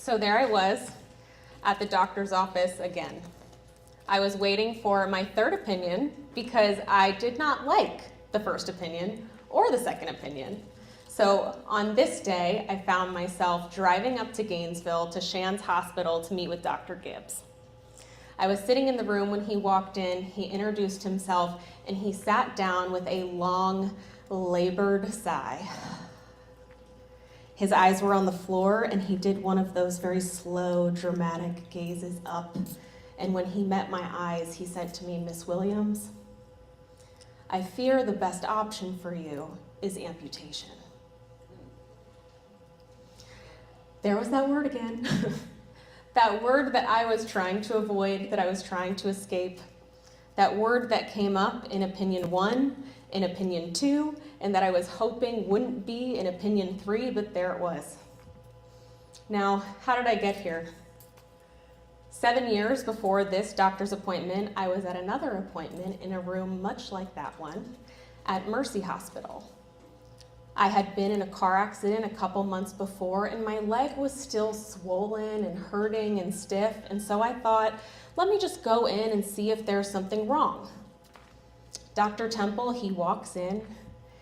So there I was at the doctor's office again. I was waiting for my third opinion because I did not like the first opinion or the second opinion. So on this day, I found myself driving up to Gainesville to Shands Hospital to meet with Dr. Gibbs. I was sitting in the room when he walked in, he introduced himself, and he sat down with a long, labored sigh. His eyes were on the floor, and he did one of those very slow, dramatic gazes up. And when he met my eyes, he said to me, "Miss Williams, I fear the best option for you is amputation." There was that word again. That word that I was trying to avoid, that I was trying to escape. That word that came up in opinion 1, in opinion 2, and that I was hoping wouldn't be in opinion 3, but there it was. Now, how did I get here? 7 years before this doctor's appointment, I was at another appointment in a room much like that one at Mercy Hospital. I had been in a car accident a couple months before, and my leg was still swollen and hurting and stiff, and so I thought, let me just go in and see if there's something wrong. Dr. Temple, he walks in,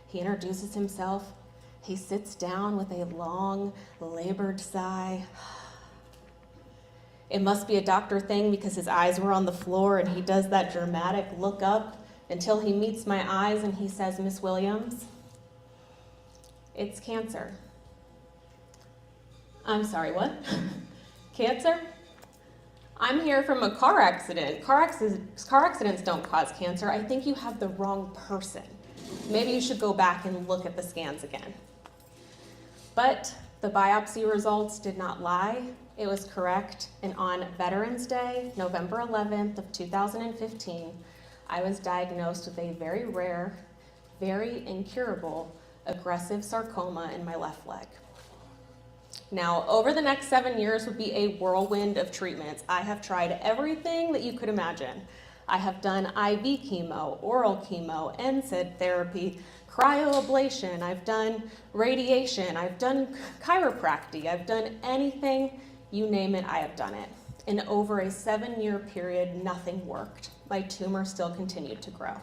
he introduces himself, he sits down with a long, labored sigh. It must be a doctor thing because his eyes were on the floor, and he does that dramatic look up until he meets my eyes and he says, "Miss Williams, it's cancer." I'm sorry, what? Cancer? I'm here from a car accident. Car accidents don't cause cancer. I think you have the wrong person. Maybe you should go back and look at the scans again. But the biopsy results did not lie. It was correct. And on Veterans Day, November 11th of 2015, I was diagnosed with a very rare, very incurable aggressive sarcoma in my left leg. Now, over the next 7 years would be a whirlwind of treatments. I have tried everything that you could imagine. I have done IV chemo, oral chemo, NSAID therapy, cryoablation, I've done radiation, I've done chiropractic, I've done anything, you name it, I have done it. And over a 7-year period, nothing worked. My tumor still continued to grow.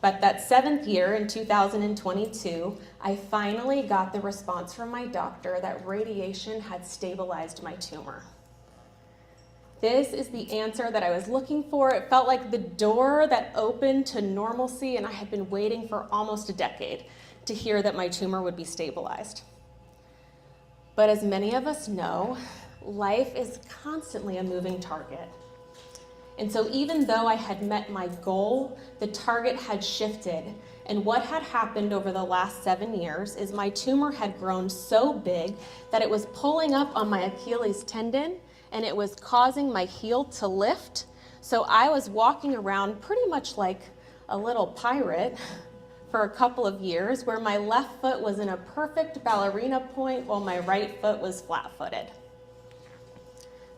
But that 7th year, in 2022, I finally got the response from my doctor that radiation had stabilized my tumor. This is the answer that I was looking for. It felt like the door that opened to normalcy, and I had been waiting for almost a decade to hear that my tumor would be stabilized. But as many of us know, life is constantly a moving target. And so even though I had met my goal, the target had shifted. And what had happened over the last 7 years is my tumor had grown so big that it was pulling up on my Achilles tendon, and it was causing my heel to lift. So I was walking around pretty much like a little pirate for a couple of years, where my left foot was in a perfect ballerina point while my right foot was flat-footed.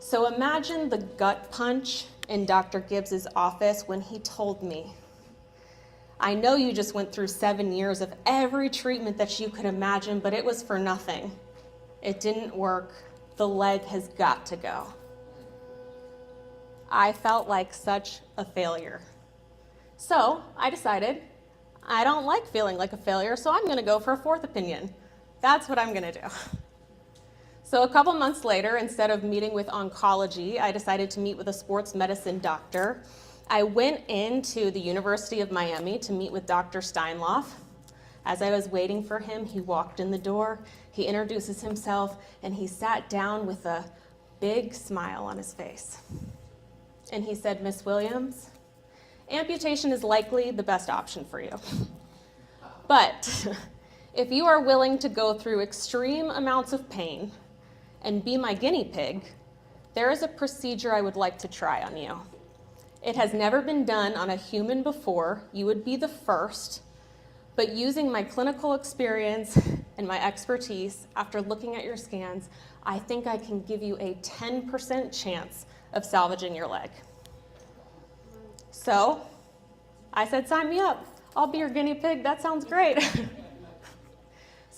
So imagine the gut punch in Dr. Gibbs's office when he told me, "I know you just went through 7 years of every treatment that you could imagine, but it was for nothing. It didn't work. The leg has got to go." I felt like such a failure. So I decided I don't like feeling like a failure, so I'm gonna go for a fourth opinion. That's what I'm gonna do. So a couple months later, instead of meeting with oncology, I decided to meet with a sports medicine doctor. I went into the University of Miami to meet with Dr. Steinlauf. As I was waiting for him, he walked in the door, he introduces himself, and he sat down with a big smile on his face. And he said, "Miss Williams, amputation is likely the best option for you. But if you are willing to go through extreme amounts of pain and be my guinea pig, there is a procedure I would like to try on you. It has never been done on a human before. You would be the first, but using my clinical experience and my expertise, after looking at your scans, I think I can give you a 10% chance of salvaging your leg." So I said, "Sign me up. I'll be your guinea pig. That sounds great."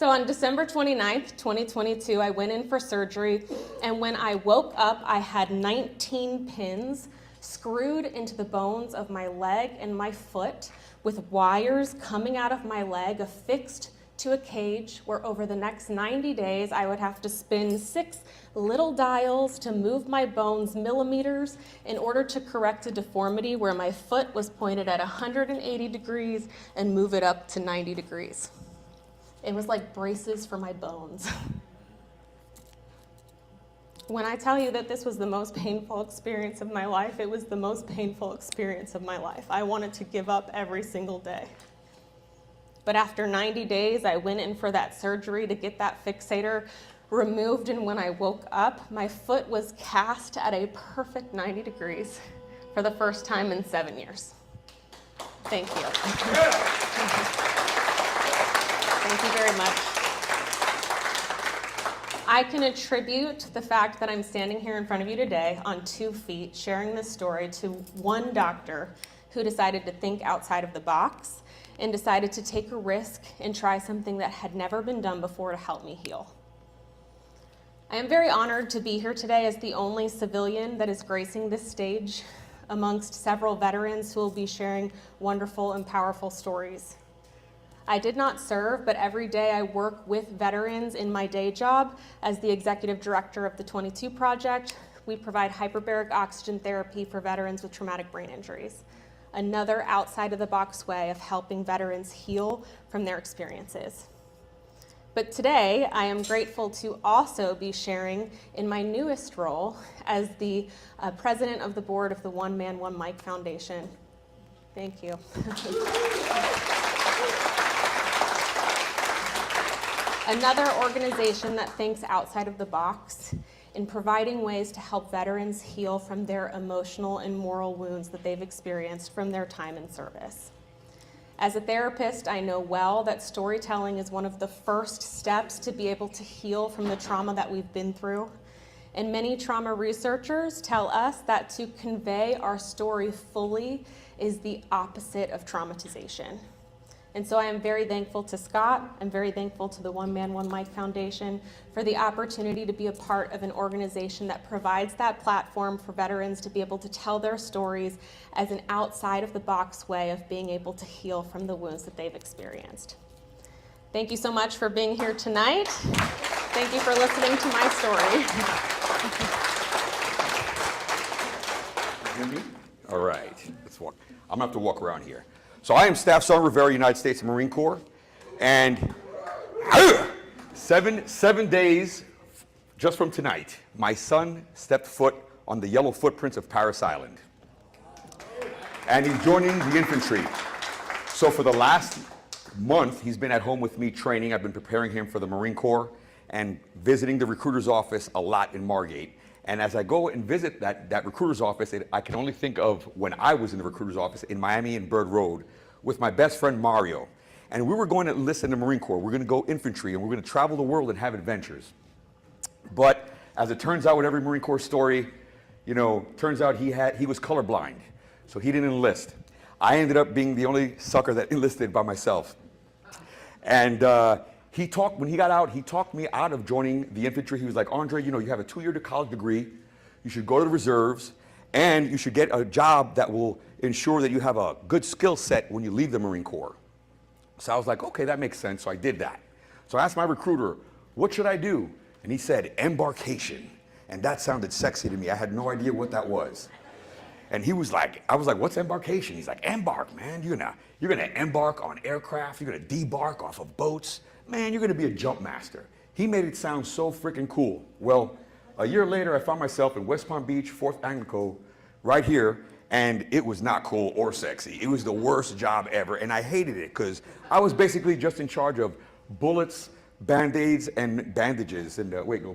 So on December 29th, 2022, I went in for surgery, and when I woke up, I had 19 pins screwed into the bones of my leg and my foot, with wires coming out of my leg affixed to a cage where over the next 90 days I would have to spin 6 little dials to move my bones millimeters in order to correct a deformity where my foot was pointed at 180 degrees and move it up to 90 degrees. It was like braces for my bones. When I tell you that this was the most painful experience of my life, it was the most painful experience of my life. I wanted to give up every single day. But after 90 days, I went in for that surgery to get that fixator removed, and when I woke up, my foot was cast at a perfect 90 degrees for the first time in 7 years. Thank you. Thank you very much. I can attribute the fact that I'm standing here in front of you today on 2 feet, sharing this story, to one doctor who decided to think outside of the box and decided to take a risk and try something that had never been done before to help me heal. I am very honored to be here today as the only civilian that is gracing this stage amongst several veterans who will be sharing wonderful and powerful stories. I did not serve, but every day I work with veterans in my day job as the executive director of the 22 Project. We provide hyperbaric oxygen therapy for veterans with traumatic brain injuries, another outside of the box way of helping veterans heal from their experiences. But today, I am grateful to also be sharing in my newest role as the president of the board of the One Man, One Mic Foundation. Thank you. Another organization that thinks outside of the box in providing ways to help veterans heal from their emotional and moral wounds that they've experienced from their time in service. As a therapist, I know well that storytelling is one of the first steps to be able to heal from the trauma that we've been through. And many trauma researchers tell us that to convey our story fully is the opposite of traumatization. And so I am very thankful to Scott. I'm very thankful to the One Man, One Mic Foundation for the opportunity to be a part of an organization that provides that platform for veterans to be able to tell their stories as an outside of the box way of being able to heal from the wounds that they've experienced. Thank you so much for being here tonight. Thank you for listening to my story. You hear me? All right, let's walk. I'm gonna have to walk around here. So I am Staff Sergeant Rivera, United States Marine Corps, and 7 days just from tonight, my son stepped foot on the yellow footprints of Parris Island, and he's joining the infantry. So for the last month, he's been at home with me training. I've been preparing him for the Marine Corps and visiting the recruiter's office a lot in Margate. And as I go and visit that recruiter's office, I can only think of when I was in the recruiter's office in Miami and Bird Road with my best friend Mario. And we were going to enlist in the Marine Corps. We're going to go infantry, and we're going to travel the world and have adventures. But as it turns out with every Marine Corps story, you know, turns out he was colorblind, so he didn't enlist. I ended up being the only sucker that enlisted by myself. And when he got out, he talked me out of joining the infantry. He was like, Andre, you know, you have a 2-year college degree, you should go to the reserves, and you should get a job that will ensure that you have a good skill set when you leave the Marine Corps. So I was like, okay, that makes sense, so I did that. So I asked my recruiter, what should I do? And he said, embarkation. And that sounded sexy to me. I had no idea what that was. And he was like, I was like, what's embarkation? He's like, embark, man. You're gonna embark on aircraft, you're gonna debark off of boats. Man, you're gonna be a jump master. He made it sound so freaking cool. Well, a year later, I found myself in West Palm Beach, 4th Anglico, right here, and it was not cool or sexy. It was the worst job ever, and I hated it because I was basically just in charge of bullets, Band-Aids, and bandages, and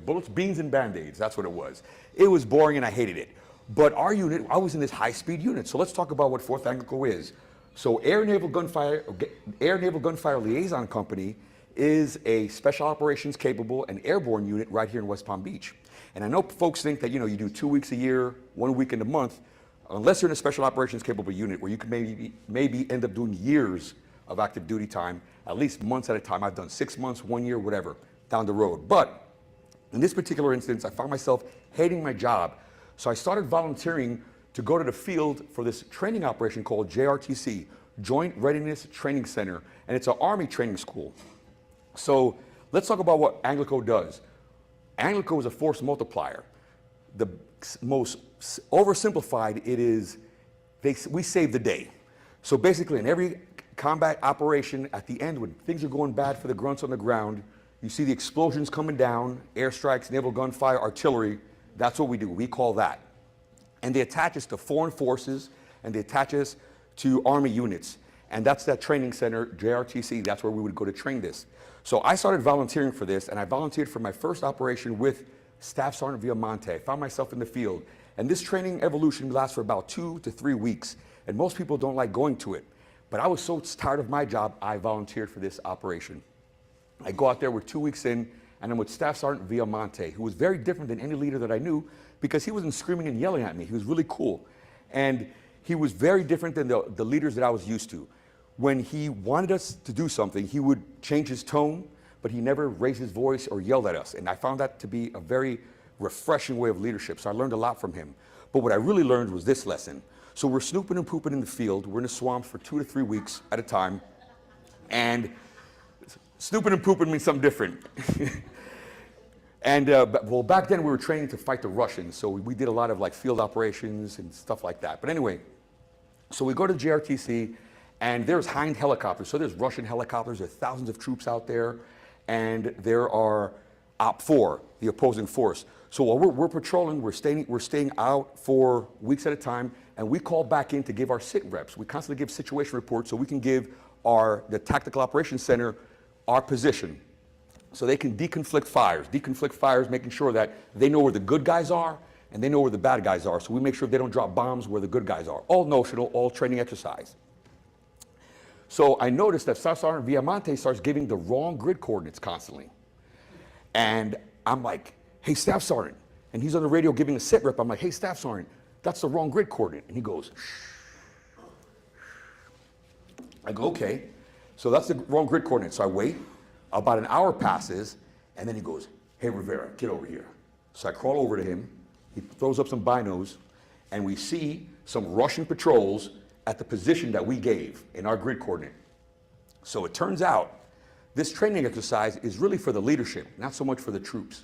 bullets, beans, and Band-Aids, that's what it was. It was boring and I hated it. But our unit, I was in this high-speed unit, so let's talk about what 4th Anglico is. So Air Naval Gunfire Liaison Company is a special operations capable and airborne unit right here in West Palm Beach. And I know folks think that, you know, you do 2 weeks a year, 1 week in a month, unless you're in a special operations capable unit where you can maybe end up doing years of active duty time, at least months at a time. I've done 6 months, 1 year, whatever, down the road. But in this particular instance, I found myself hating my job. So I started volunteering to go to the field for this training operation called JRTC, Joint Readiness Training Center, and it's an Army training school. So let's talk about what Anglico does. Anglico is a force multiplier. The most oversimplified, it is, we save the day. So basically in every combat operation, at the end when things are going bad for the grunts on the ground, you see the explosions coming down, airstrikes, naval gunfire, artillery. That's what we do. We call that. And they attach us to foreign forces, and they attach us to Army units. And that's that training center, JRTC. That's where we would go to train this. So I started volunteering for this, and I volunteered for my first operation with Staff Sergeant Viamonte. I found myself in the field. And this training evolution lasts for about 2 to 3 weeks. And most people don't like going to it. But I was so tired of my job, I volunteered for this operation. I go out there, we're 2 weeks in, and I'm with Staff Sergeant Viamonte, who was very different than any leader that I knew because he wasn't screaming and yelling at me. He was really cool. And he was very different than the leaders that I was used to. When he wanted us to do something, he would change his tone, but he never raised his voice or yelled at us. And I found that to be a very refreshing way of leadership, so I learned a lot from him. But what I really learned was this lesson. So we're snooping and pooping in the field. We're in the swamps for 2 to 3 weeks at a time. And snooping and pooping means something different. And well, back then we were training to fight the Russians, so we did a lot of like field operations and stuff like that. But anyway, so we go to the JRTC, and there's Hind helicopters. So there's Russian helicopters. There are thousands of troops out there, and there are OPFOR, the opposing force. So while we're patrolling, we're staying out for weeks at a time, and we call back in to give our sit reps. We constantly give situation reports so we can give the Tactical Operations Center our position, so they can deconflict fires. Deconflict fires, making sure that they know where the good guys are and they know where the bad guys are. So we make sure they don't drop bombs where the good guys are. All notional, all training exercise. So I noticed that Staff Sergeant Viamonte starts giving the wrong grid coordinates constantly. And I'm like, hey, Staff Sergeant. And he's on the radio giving a sit rep. I'm like, hey, Staff Sergeant, that's the wrong grid coordinate. And he goes, shh. I go, okay. So that's the wrong grid coordinate. So I wait. About an hour passes, and then he goes, hey, Rivera, get over here. So I crawl over to him. He throws up some binos, and we see some Russian patrols at the position that we gave in our grid coordinate. So it turns out this training exercise is really for the leadership, not so much for the troops.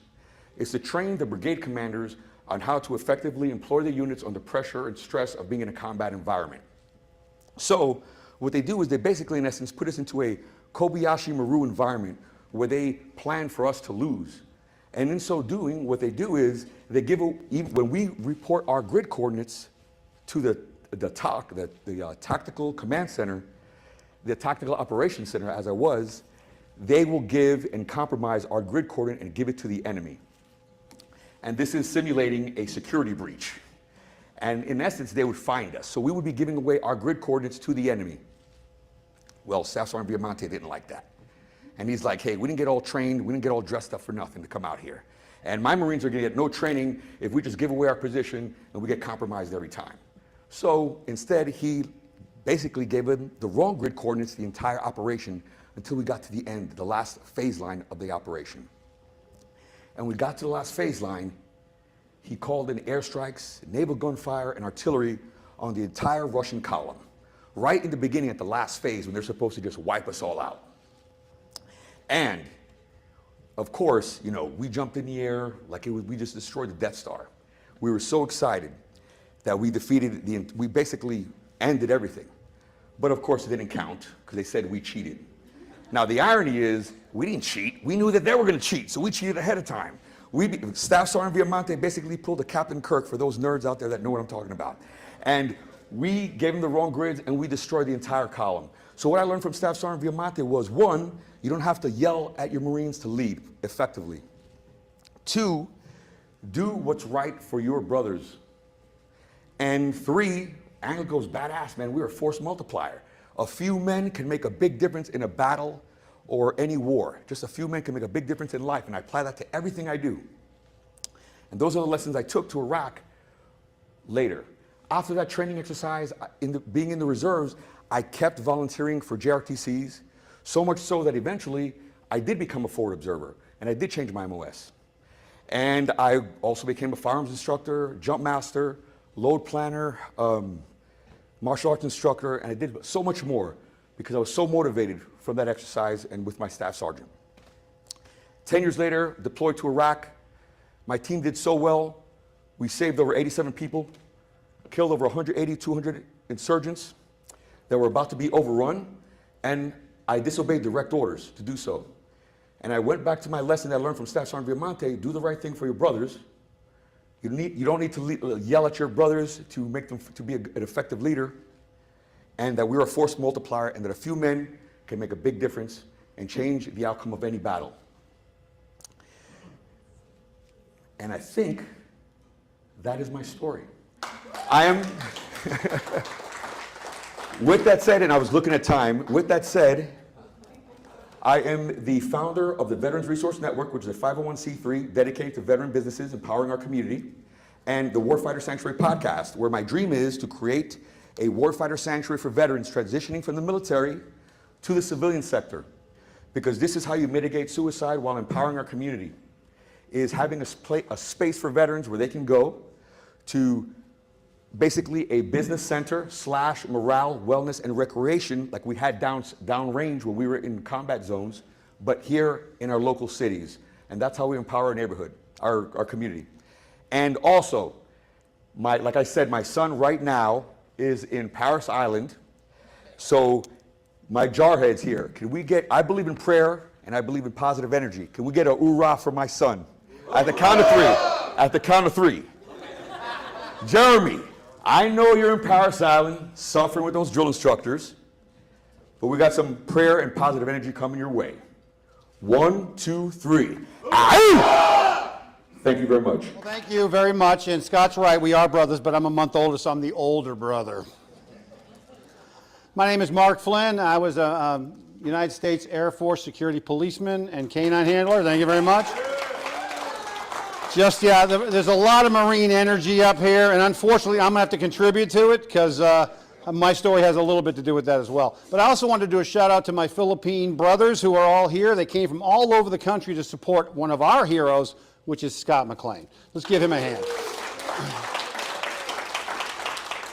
It's to train the brigade commanders on how to effectively employ the units under pressure and stress of being in a combat environment. So what they do is they basically, in essence, put us into a Kobayashi Maru environment where they plan for us to lose. And in so doing, what they do is they give, when we report our grid coordinates to the Tactical Command Center, the Tactical Operations Center, as I was, they will give and compromise our grid coordinate and give it to the enemy. And this is simulating a security breach. And in essence, they would find us. So we would be giving away our grid coordinates to the enemy. Well, Staff Sergeant Viamonte didn't like that. And he's like, hey, we didn't get all trained, we didn't get all dressed up for nothing to come out here. And my Marines are gonna get no training if we just give away our position and we get compromised every time. So instead, he basically gave them the wrong grid coordinates the entire operation until we got to the end, the last phase line of the operation. And we got to the last phase line, he called in airstrikes, naval gunfire, and artillery on the entire Russian column. Right in the beginning at the last phase when they're supposed to just wipe us all out. And of course, you know, we jumped in the air like we just destroyed the Death Star. We were so excited that we we basically ended everything. But of course it didn't count because they said we cheated. Now the irony is we didn't cheat. We knew that they were going to cheat, so we cheated ahead of time. Staff Sergeant Viamonte basically pulled a Captain Kirk for those nerds out there that know what I'm talking about. And we gave them the wrong grids and we destroyed the entire column. So what I learned from Staff Sergeant Viamonte was, 1, you don't have to yell at your Marines to lead effectively. 2, do what's right for your brothers. And 3, Anglico's badass, man. We're a force multiplier. A few men can make a big difference in a battle or any war. Just a few men can make a big difference in life, and I apply that to everything I do. And those are the lessons I took to Iraq later. after that training exercise, being in the reserves, I kept volunteering for JRTCs, so much so that eventually I did become a forward observer, and I did change my MOS. And I also became a firearms instructor, jump master, load planner, martial arts instructor, and I did so much more because I was so motivated from that exercise and with my staff sergeant. 10 years later, deployed to Iraq. My team did so well. We saved over 87 people, killed over 180, 200 insurgents that were about to be overrun, and I disobeyed direct orders to do so. And I went back to my lesson that I learned from Staff Sergeant Viamonte: do the right thing for your brothers. You don't need to yell at your brothers to make them to be an effective leader, and that we're a force multiplier, and that a few men can make a big difference and change the outcome of any battle. And I think that is my story. I am, with that said, and I was looking at time, with that said, I am the founder of the Veterans Resource Network, which is a 501c3 dedicated to veteran businesses empowering our community, and the Warfighter Sanctuary podcast, where my dream is to create a warfighter sanctuary for veterans transitioning from the military to the civilian sector. Because this is how you mitigate suicide while empowering our community, is having a space for veterans where they can go to basically a business center / morale, wellness, and recreation like we had downrange when we were in combat zones, but here in our local cities. And that's how we empower our neighborhood, our community. And also, like I said, my son right now is in Paris Island. So my jarheads here, can we get, I believe in prayer and I believe in positive energy. Can we get a hoorah for my son? At the count of three. At the count of three. Jeremy, I know you're in Paris Island suffering with those drill instructors, but we got some prayer and positive energy coming your way. 1, 2, 3. Aye! Thank you very much. Well, thank you very much. And Scott's right, we are brothers, but I'm a month older, so I'm the older brother. My name is Mark Flynn. I was a United States Air Force security policeman and canine handler. Thank you very much. There's a lot of Marine energy up here, and unfortunately, I'm going to have to contribute to it because my story has a little bit to do with that as well. But I also wanted to do a shout out to my Philippine brothers who are all here. They came from all over the country to support one of our heroes, which is Scott McLean. Let's give him a hand.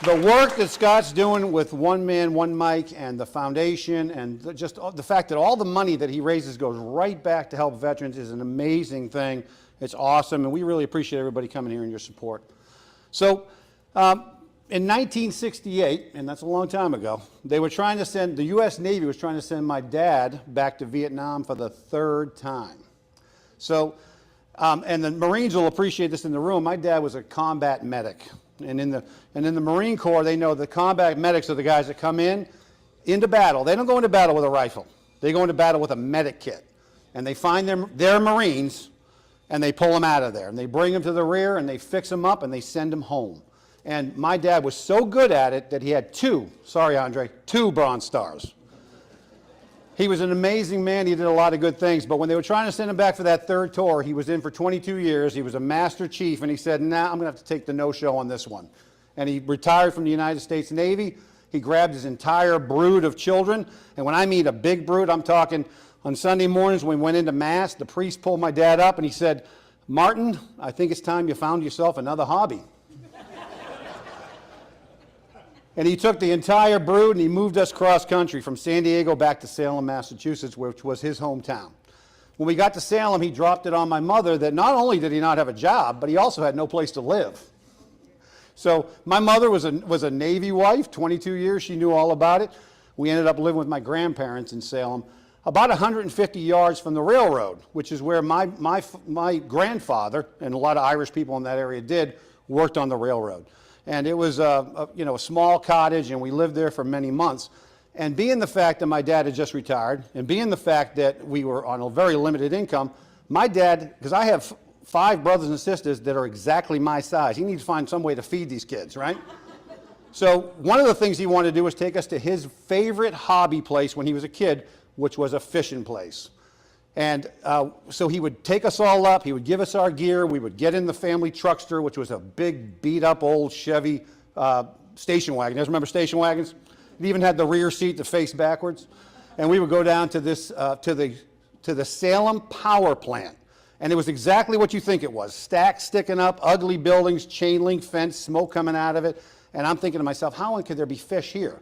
The work that Scott's doing with One Man, One Mic and the foundation and just the fact that all the money that he raises goes right back to help veterans is an amazing thing. It's awesome, and we really appreciate everybody coming here and your support. So in 1968, and that's a long time ago, they were trying to send, the U.S. Navy was trying to send my dad back to Vietnam for the 3rd time. So, and the Marines will appreciate this in the room, my dad was a combat medic. And in the Marine Corps, they know the combat medics are the guys that come into battle. They don't go into battle with a rifle. They go into battle with a medic kit. And they find their Marines, and they pull them out of there. And they bring them to the rear, and they fix them up, and they send them home. And my dad was so good at it that he had 2 Bronze Stars. He was an amazing man. He did a lot of good things. But when they were trying to send him back for that 3rd tour, he was in for 22 years. He was a Master Chief, and he said, nah, I'm going to have to take the no-show on this one. And he retired from the United States Navy. He grabbed his entire brood of children. And when I mean a big brood, I'm talking on Sunday mornings when we went into Mass, the priest pulled my dad up and he said, Martin, I think it's time you found yourself another hobby. And he took the entire brood and he moved us cross country from San Diego back to Salem, Massachusetts, which was his hometown. When we got to Salem, he dropped it on my mother that not only did he not have a job, but he also had no place to live. So my mother was a Navy wife, 22 years, she knew all about it. We ended up living with my grandparents in Salem, about 150 yards from the railroad, which is where my grandfather, and a lot of Irish people in that area worked on the railroad. And it was a small cottage, and we lived there for many months. And being the fact that my dad had just retired, and being the fact that we were on a very limited income, my dad, because I have 5 brothers and sisters that are exactly my size, he needs to find some way to feed these kids, right? So one of the things he wanted to do was take us to his favorite hobby place when he was a kid, which was a fishing place. And so he would take us all up, he would give us our gear, we would get in the family truckster, which was a big beat up old Chevy station wagon. You guys remember station wagons? It even had the rear seat to face backwards. And we would go down to this, to the Salem Power Plant. And it was exactly what you think it was. Stacks sticking up, ugly buildings, chain link fence, smoke coming out of it. And I'm thinking to myself, how could there be fish here?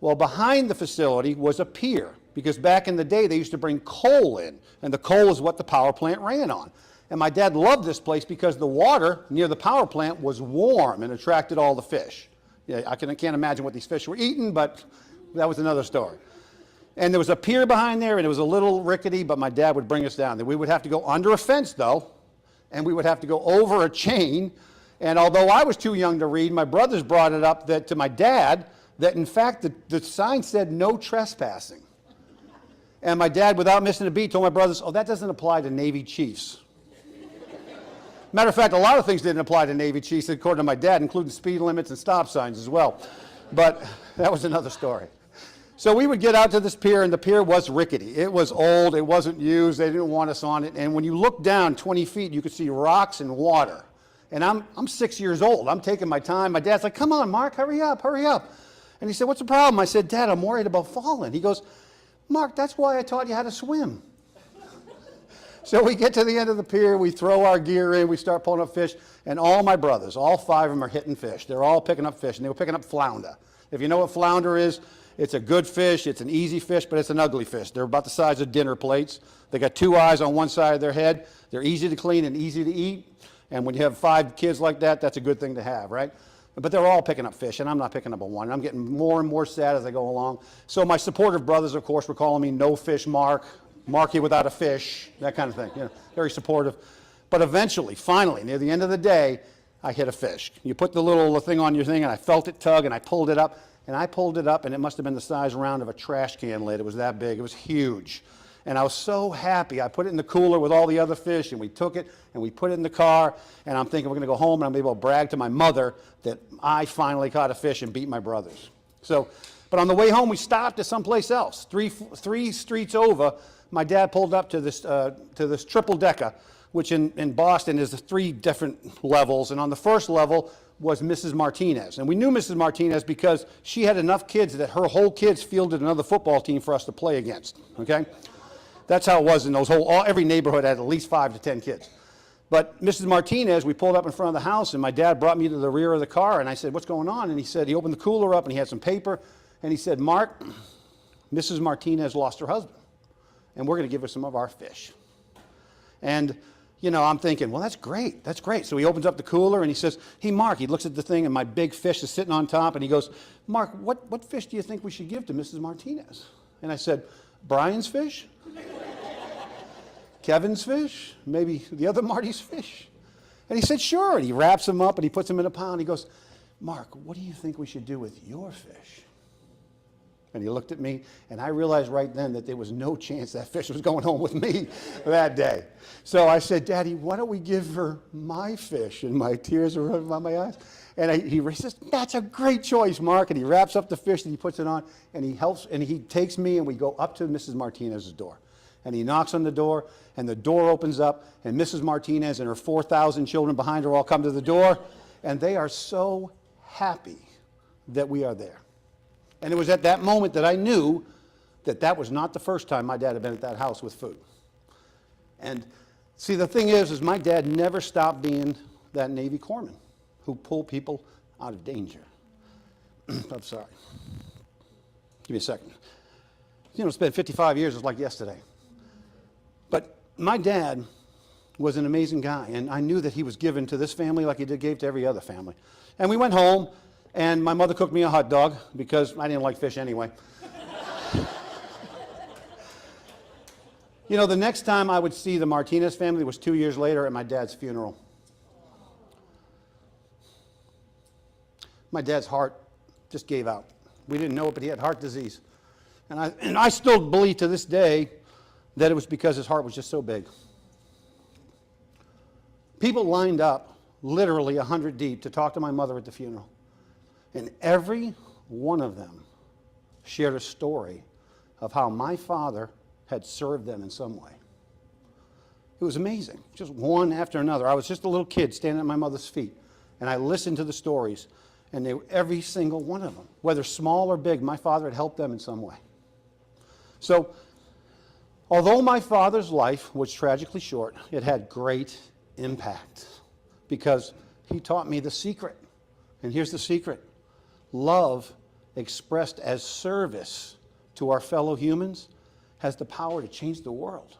Well, behind the facility was a pier, because back in the day they used to bring coal in, and the coal is what the power plant ran on. And my dad loved this place because the water near the power plant was warm and attracted all the fish. Yeah, I can't imagine what these fish were eating, but that was another story. And there was a pier behind there, and it was a little rickety, but my dad would bring us down there. We would have to go under a fence, though, and we would have to go over a chain. And although I was too young to read, my brothers brought it up that to my dad that, in fact, the sign said no trespassing. And my dad, without missing a beat, told my brothers, oh, that doesn't apply to Navy chiefs. Matter of fact, a lot of things didn't apply to Navy chiefs, according to my dad, including speed limits and stop signs as well. But that was another story. So we would get out to this pier, and the pier was rickety. It was old, it wasn't used, they didn't want us on it. And when you look down 20 feet, you could see rocks and water. And I'm 6 years old, I'm taking my time. My dad's like, come on, Mark, hurry up, hurry up. And he said, what's the problem? I said, Dad, I'm worried about falling. He goes, Mark, that's why I taught you how to swim. So we get to the end of the pier, we throw our gear in, we start pulling up fish, and all my brothers, all 5 of them are hitting fish. They're all picking up fish, and they were picking up flounder. If you know what flounder is, it's a good fish, it's an easy fish, but it's an ugly fish. They're about the size of dinner plates. They got 2 eyes on one side of their head. They're easy to clean and easy to eat. And when you have 5 kids like that, that's a good thing to have, right? But they're all picking up fish, and I'm not picking up a one. I'm getting more and more sad as I go along. So my supportive brothers, of course, were calling me No Fish Mark, Marky without a fish, that kind of thing. You know, very supportive. But eventually, finally, near the end of the day, I hit a fish. You put the little thing on your thing, and I felt it tug, and I pulled it up. And I pulled it up, and it must have been the size around of a trash can lid. It was that big. It was huge. And I was so happy. I put it in the cooler with all the other fish, and we took it, and we put it in the car. And I'm thinking we're going to go home, and I'm able to brag to my mother that I finally caught a fish and beat my brothers. So, but on the way home, we stopped at someplace else. Three streets over, my dad pulled up to this triple-decker, which in Boston is 3 different levels. And on the first level was Mrs. Martinez. And we knew Mrs. Martinez because she had enough kids that her whole kids fielded another football team for us to play against, okay? That's how it was in those every neighborhood had at least 5 to 10 kids. But Mrs. Martinez, we pulled up in front of the house, and my dad brought me to the rear of the car, and I said, what's going on? And he said, he opened the cooler up, and he had some paper, and he said, Mark, Mrs. Martinez lost her husband, and we're going to give her some of our fish. And you know, I'm thinking, well, that's great. That's great. So he opens up the cooler and he says, hey, Mark, he looks at the thing and my big fish is sitting on top and he goes, Mark, what fish do you think we should give to Mrs. Martinez? And I said, Brian's fish? Kevin's fish? Maybe the other Marty's fish? And he said, sure. And he wraps them up and he puts them in a pile and he goes, Mark, what do you think we should do with your fish? And he looked at me, and I realized right then that there was no chance that fish was going home with me that day. So I said, Daddy, why don't we give her my fish? And my tears were running down my eyes. And he says, that's a great choice, Mark. And he wraps up the fish and he puts it on, and he helps, and he takes me, and we go up to Mrs. Martinez's door. And he knocks on the door, and the door opens up, and Mrs. Martinez and her 4,000 children behind her all come to the door, and they are so happy that we are there. And it was at that moment that I knew that that was not the first time my dad had been at that house with food. And see, the thing is my dad never stopped being that Navy corpsman who pulled people out of danger. I'm sorry. Give me a second. You know, it's been 55 years, it's like yesterday. But my dad was an amazing guy, and I knew that he was given to this family like he gave to every other family. And we went home, and my mother cooked me a hot dog because I didn't like fish anyway. You know, the next time I would see the Martinez family was 2 years later at my dad's funeral. My dad's heart just gave out. We didn't know it, but he had heart disease. And I still believe to this day that it was because his heart was just so big. People lined up literally 100 deep to talk to my mother at the funeral. And every one of them shared a story of how my father had served them in some way. It was amazing, just one after another. I was just a little kid standing at my mother's feet, and I listened to the stories. And every single one of them, whether small or big, my father had helped them in some way. So, although my father's life was tragically short, it had great impact because he taught me the secret. And here's the secret. Love expressed as service to our fellow humans has the power to change the world.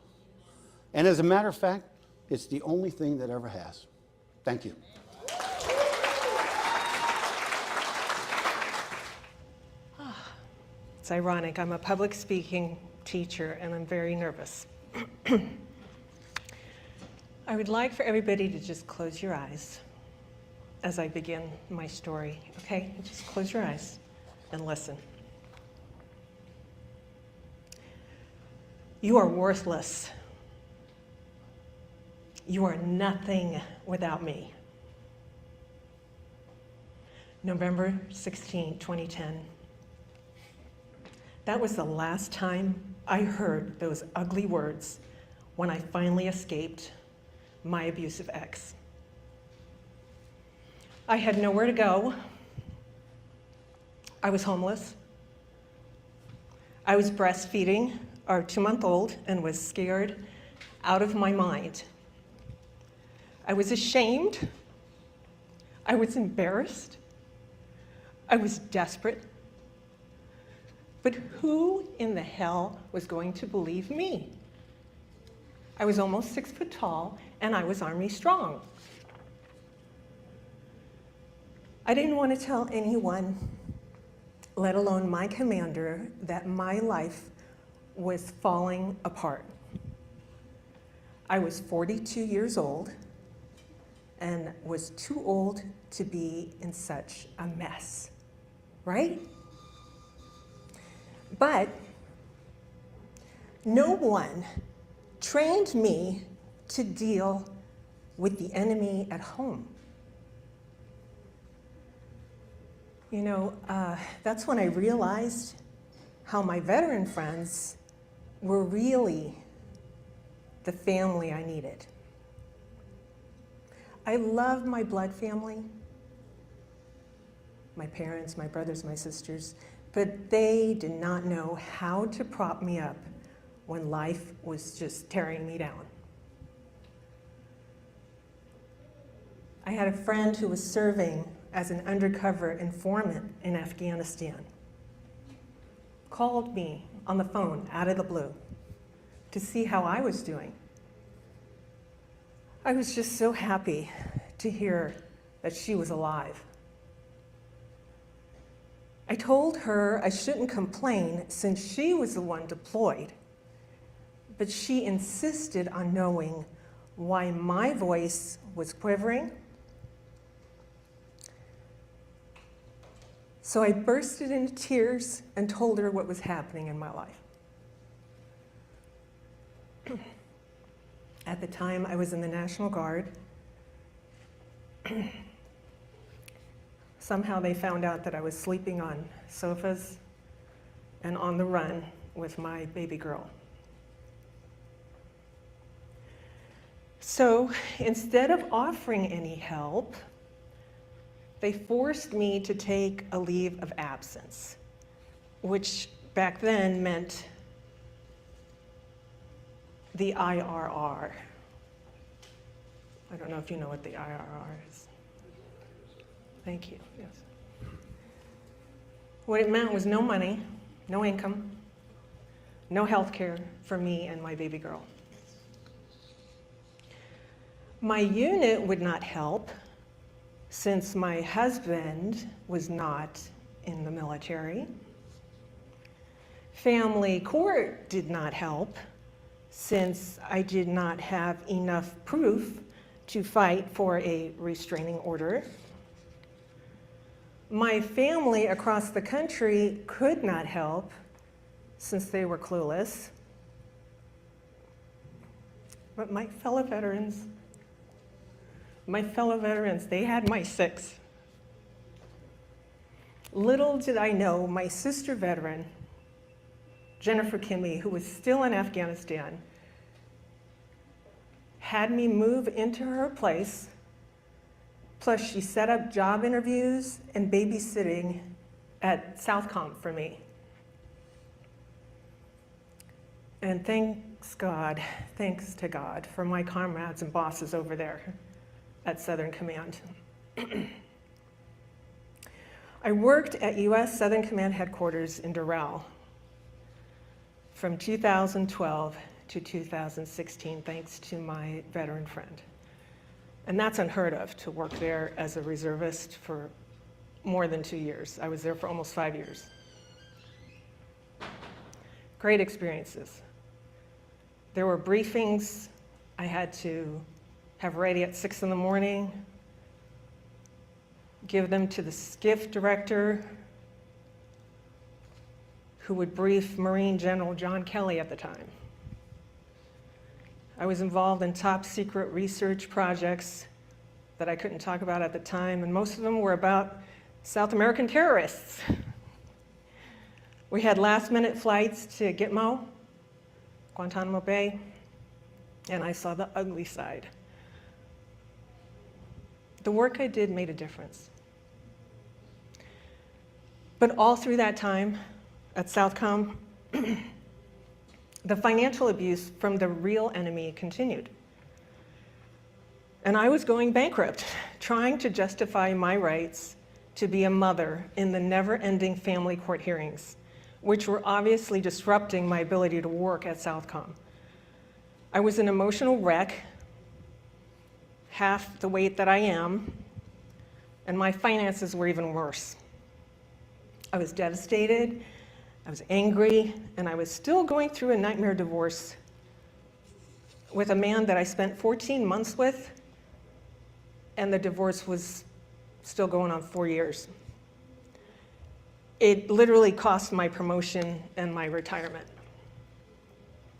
And as a matter of fact, it's the only thing that ever has. Thank you. It's ironic. I'm a public speaking teacher and I'm very nervous. I would like for everybody to just close your eyes as I begin my story, okay? Just close your eyes and listen. You are worthless. You are nothing without me. November 16, 2010. That was the last time I heard those ugly words when I finally escaped my abusive ex. I had nowhere to go. I was homeless. I was breastfeeding our 2-month-old and was scared out of my mind. I was ashamed. I was embarrassed. I was desperate. But who in the hell was going to believe me? I was almost 6 foot tall, and I was Army strong. I didn't want to tell anyone, let alone my commander, that my life was falling apart. I was 42 years old and was too old to be in such a mess, right? But no one trained me to deal with the enemy at home. You know, that's when I realized how my veteran friends were really the family I needed. I love my blood family, my parents, my brothers, my sisters, but they did not know how to prop me up when life was just tearing me down. I had a friend who was serving as an undercover informant in Afghanistan, called me on the phone out of the blue to see how I was doing. I was just so happy to hear that she was alive. I told her I shouldn't complain since she was the one deployed, but she insisted on knowing why my voice was quivering. So I bursted into tears and told her what was happening in my life. At the time, I was in the National Guard. Somehow they found out that I was sleeping on sofas and on the run with my baby girl. So instead of offering any help, they forced me to take a leave of absence, which back then meant the IRR. I don't know if you know what the IRR is. Thank you, yes. What it meant was no money, no income, no health care for me and my baby girl. My unit would not help since my husband was not in the military. Family court did not help since I did not have enough proof to fight for a restraining order. My family across the country could not help since they were clueless. But my fellow veterans, they had my six. Little did I know my sister veteran, Jennifer Kimmy, who was still in Afghanistan, had me move into her place Plus, she set up job interviews and babysitting at Southcom for me. And thanks to God for my comrades and bosses over there at Southern Command. I worked at U.S. Southern Command headquarters in Doral from 2012 to 2016, thanks to my veteran friend. And that's unheard of, to work there as a reservist for more than 2 years. I was there for almost 5 years. Great experiences. There were briefings I had to have ready at 6 in the morning, give them to the SCIF director, who would brief Marine General John Kelly at the time. I was involved in top secret research projects that I couldn't talk about at the time, and most of them were about South American terrorists. We had last-minute flights to Gitmo, Guantanamo Bay, and I saw the ugly side. The work I did made a difference. But all through that time at Southcom, the financial abuse from the real enemy continued. And I was going bankrupt, trying to justify my rights to be a mother in the never-ending family court hearings, which were obviously disrupting my ability to work at Southcom. I was an emotional wreck, half the weight that I am, and my finances were even worse. I was devastated, I was angry, and I was still going through a nightmare divorce with a man that I spent 14 months with, and the divorce was still going on 4 years. It literally cost my promotion and my retirement.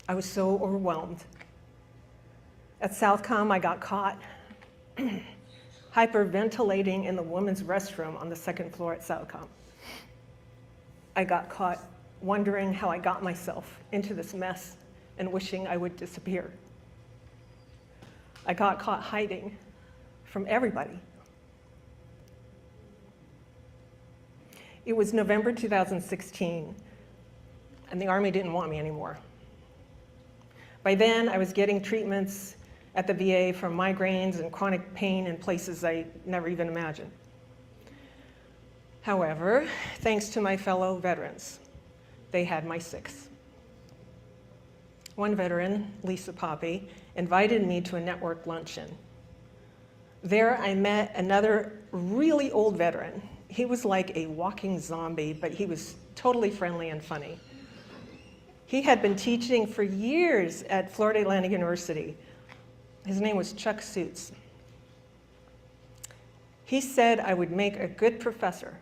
I was so overwhelmed. At Southcom, I got caught hyperventilating in the women's restroom on the second floor at Southcom. I got caught wondering how I got myself into this mess and wishing I would disappear. I got caught hiding from everybody. It was November 2016, and the Army didn't want me anymore. By then, I was getting treatments at the VA for migraines and chronic pain in places I never even imagined. However, thanks to my fellow veterans, they had my six. One veteran, Lisa Poppy, invited me to a network luncheon. There I met another really old veteran. He was like a walking zombie, but he was totally friendly and funny. He had been teaching for years at Florida Atlantic University. His name was Chuck Suits. He said I would make a good professor.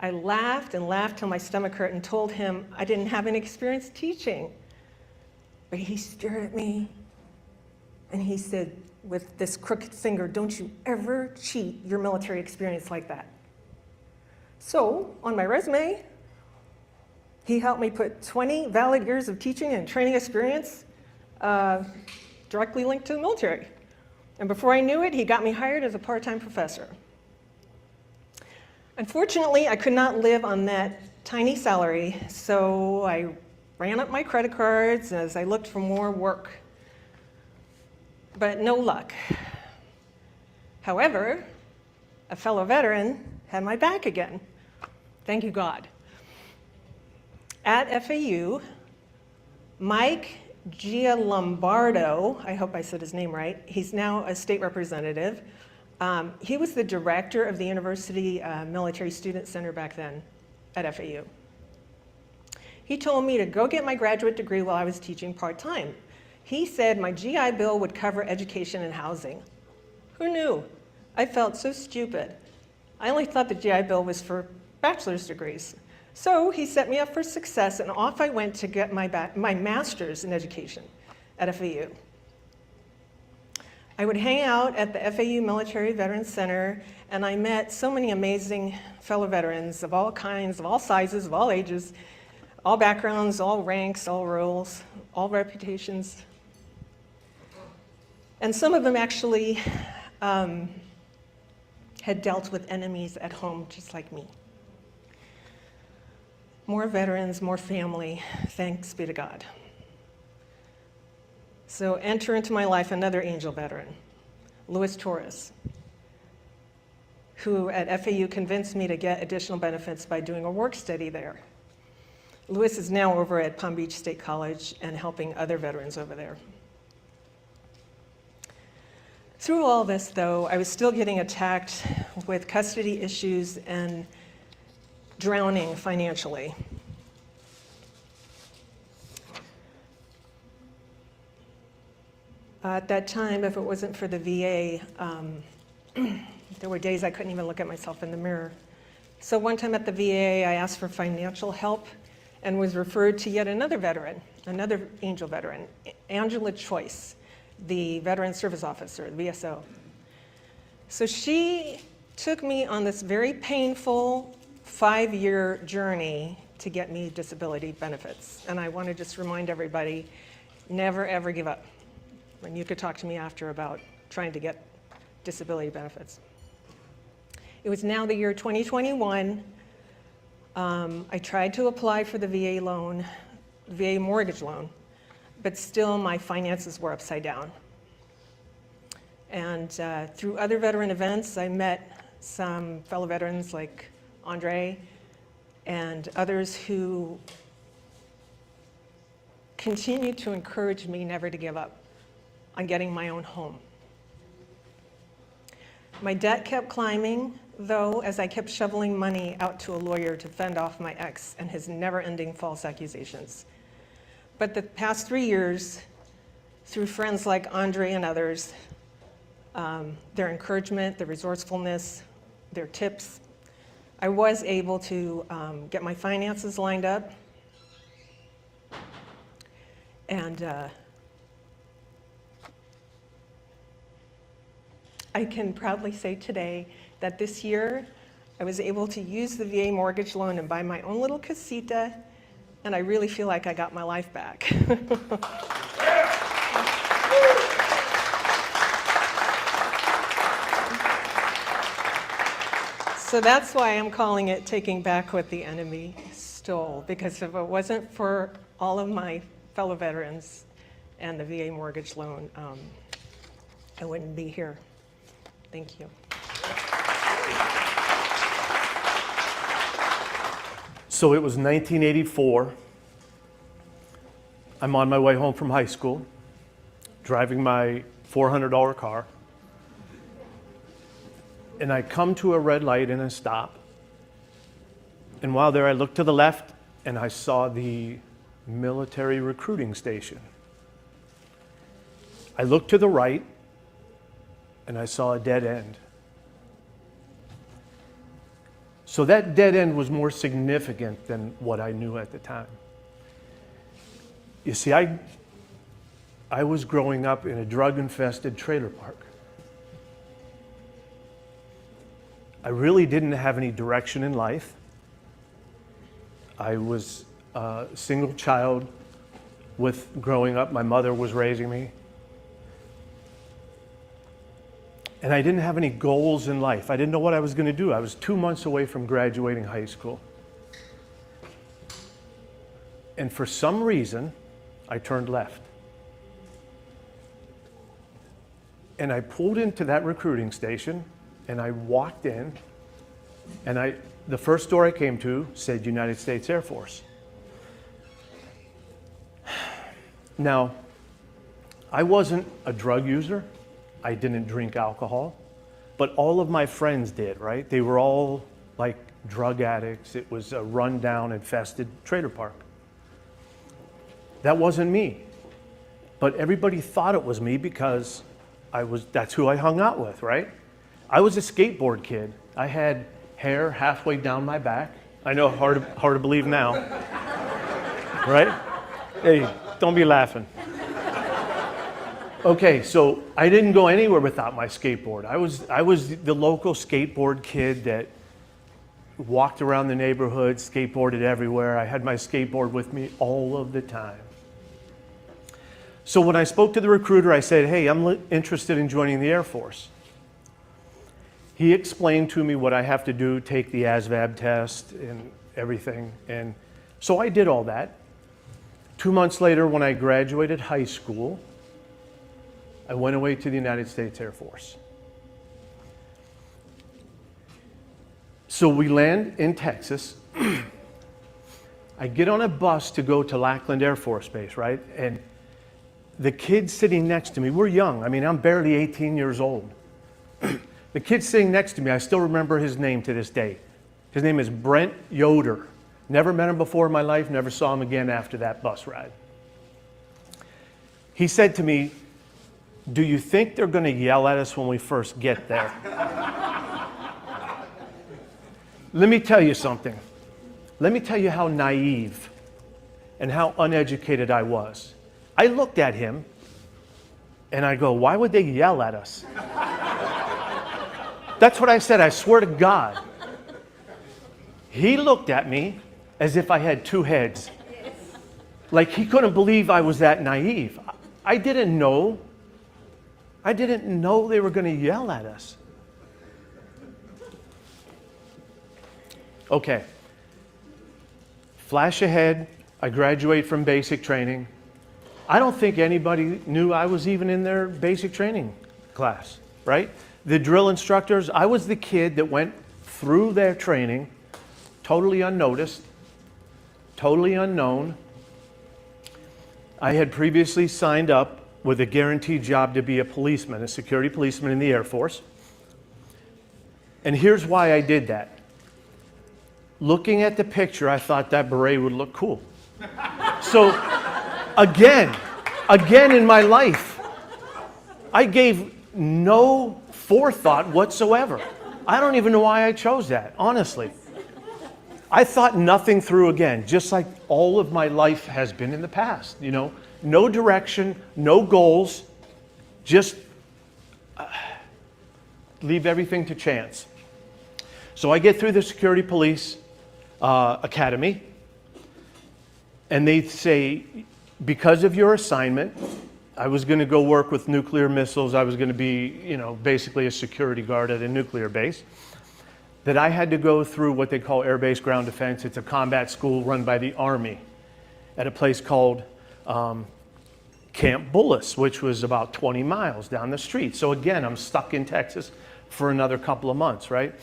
I laughed and laughed till my stomach hurt and told him I didn't have any experience teaching. But he stared at me and he said with this crooked finger, "Don't you ever cheat your military experience like that." So on my resume, he helped me put 20 valid years of teaching and training experience directly linked to the military. And before I knew it, he got me hired as a part-time professor. Unfortunately, I could not live on that tiny salary, so I ran up my credit cards as I looked for more work. But no luck. However, a fellow veteran had my back again. Thank you, God. At FAU, Mike Gialombardo, I hope I said his name right, he's now a state representative. He was the director of the University Military Student Center back then at FAU. He told me to go get my graduate degree while I was teaching part-time. He said my GI Bill would cover education and housing. Who knew? I felt so stupid. I only thought the GI Bill was for bachelor's degrees. So he set me up for success, and off I went to get my master's in education at FAU. I would hang out at the FAU Military Veterans Center, and I met so many amazing fellow veterans of all kinds, of all sizes, of all ages, all backgrounds, all ranks, all roles, all reputations. And some of them actually had dealt with enemies at home just like me. More veterans, more family, thanks be to God. So enter into my life another Angel veteran, Luis Torres, who at FAU convinced me to get additional benefits by doing a work study there. Luis is now over at Palm Beach State College and helping other veterans over there. Through all this, though, I was still getting attacked with custody issues and drowning financially. At that time, if it wasn't for the VA, there were days I couldn't even look at myself in the mirror. So one time at the VA, I asked for financial help and was referred to yet another veteran, another Angel veteran, Angela Choice, the Veteran Service Officer, the VSO. So she took me on this very painful 5-year journey to get me disability benefits. And I want to just remind everybody, never ever give up. And you could talk to me after about trying to get disability benefits. It was now the year 2021. I tried to apply for the VA loan, VA mortgage loan, but still my finances were upside down. And through other veteran events, I met some fellow veterans like Andre and others who continued to encourage me never to give up on getting my own home. My debt kept climbing, though, as I kept shoveling money out to a lawyer to fend off my ex and his never-ending false accusations. But the past 3 years, through friends like Andre and others, their encouragement, their resourcefulness, their tips, I was able to get my finances lined up. And I can proudly say today that this year I was able to use the VA mortgage loan and buy my own little casita, and I really feel like I got my life back. So that's why I'm calling it Taking Back What the Enemy Stole, because if it wasn't for all of my fellow veterans and the VA mortgage loan, I wouldn't be here. Thank you. So it was 1984. I'm on my way home from high school, driving my $400 car. And I come to a red light and I stop. And while there, I looked to the left and I saw the military recruiting station. I looked to the right and I saw a dead end. So that dead end was more significant than what I knew at the time. You see, I was growing up in a drug-infested trailer park. I really didn't have any direction in life. I was a single child with growing up. My mother was raising me. And I didn't have any goals in life. I didn't know what I was going to do. I was 2 months away from graduating high school. And for some reason, I turned left. And I pulled into that recruiting station, and I walked in, and the first door I came to said United States Air Force. Now, I wasn't a drug user. I didn't drink alcohol, but all of my friends did, right? They were all like drug addicts. It was a rundown, infested trailer park. That wasn't me, but everybody thought it was me because that's who I hung out with, right? I was a skateboard kid. I had hair halfway down my back. I know, hard to believe now, right? Hey, don't be laughing. Okay, so I didn't go anywhere without my skateboard. I was the local skateboard kid that walked around the neighborhood, skateboarded everywhere. I had my skateboard with me all of the time. So when I spoke to the recruiter, I said, hey, I'm interested in joining the Air Force. He explained to me what I have to do, take the ASVAB test and everything. And so I did all that. 2 months later, when I graduated high school, I went away to the United States Air Force. So we land in Texas. I get on a bus to go to Lackland Air Force Base, right? And the kid sitting next to me, we're young. I mean, I'm barely 18 years old. The kid sitting next to me, I still remember his name to this day. His name is Brent Yoder. Never met him before in my life, never saw him again after that bus ride. He said to me, "Do you think they're going to yell at us when we first get there?" Let me tell you something. Let me tell you how naive and how uneducated I was. I looked at him and I go, "Why would they yell at us?" That's what I said, I swear to God. He looked at me as if I had two heads. Like he couldn't believe I was that naive. I didn't know they were going to yell at us. Okay. Flash ahead, I graduate from basic training. I don't think anybody knew I was even in their basic training class, right? The drill instructors, I was the kid that went through their training, totally unnoticed, totally unknown. I had previously signed up with a guaranteed job to be a policeman, a security policeman in the Air Force. And here's why I did that. Looking at the picture, I thought that beret would look cool. So again in my life, I gave no forethought whatsoever. I don't even know why I chose that, honestly. I thought nothing through again, just like all of my life has been in the past, you know. No direction, no goals, just leave everything to chance. So I get through the security police academy, and they say, because of your assignment, I was going to go work with nuclear missiles. I was going to be, you know, basically a security guard at a nuclear base. That I had to go through what they call Air Base Ground Defense. It's a combat school run by the Army at a place called Camp Bullis, which was about 20 miles down the street. So again, I'm stuck in Texas for another couple of months, right?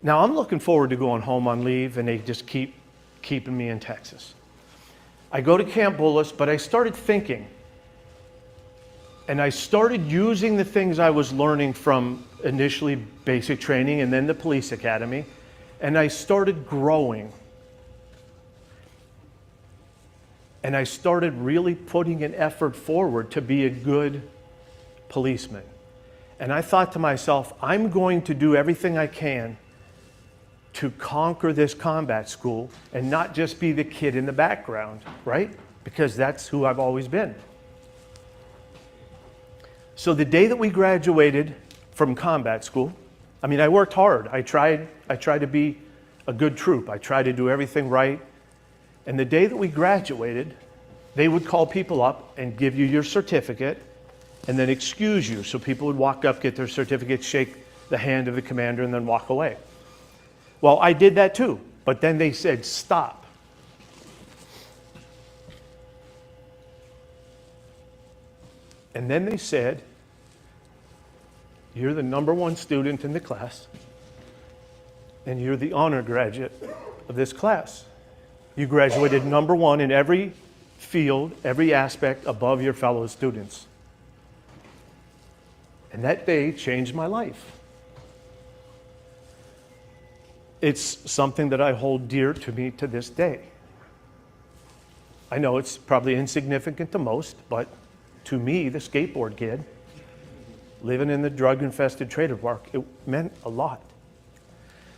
Now I'm looking forward to going home on leave, and they just keep keeping me in Texas. I go to Camp Bullis, but I started thinking, and I started using the things I was learning from initially basic training and then the police academy, and I started growing. And I started really putting an effort forward to be a good policeman. And I thought to myself, I'm going to do everything I can to conquer this combat school and not just be the kid in the background, right? Because that's who I've always been. So the day that we graduated from combat school, I mean, I worked hard. I tried to be a good troop. I tried to do everything right. And the day that we graduated, they would call people up and give you your certificate and then excuse you. So people would walk up, get their certificate, shake the hand of the commander, and then walk away. Well, I did that too, but then they said, stop. And then they said, you're the #1 student in the class, and you're the honor graduate of this class. You graduated #1 in every field, every aspect above your fellow students. And that day changed my life. It's something that I hold dear to me to this day. I know it's probably insignificant to most, but to me, the skateboard kid, living in the drug-infested trailer park, it meant a lot.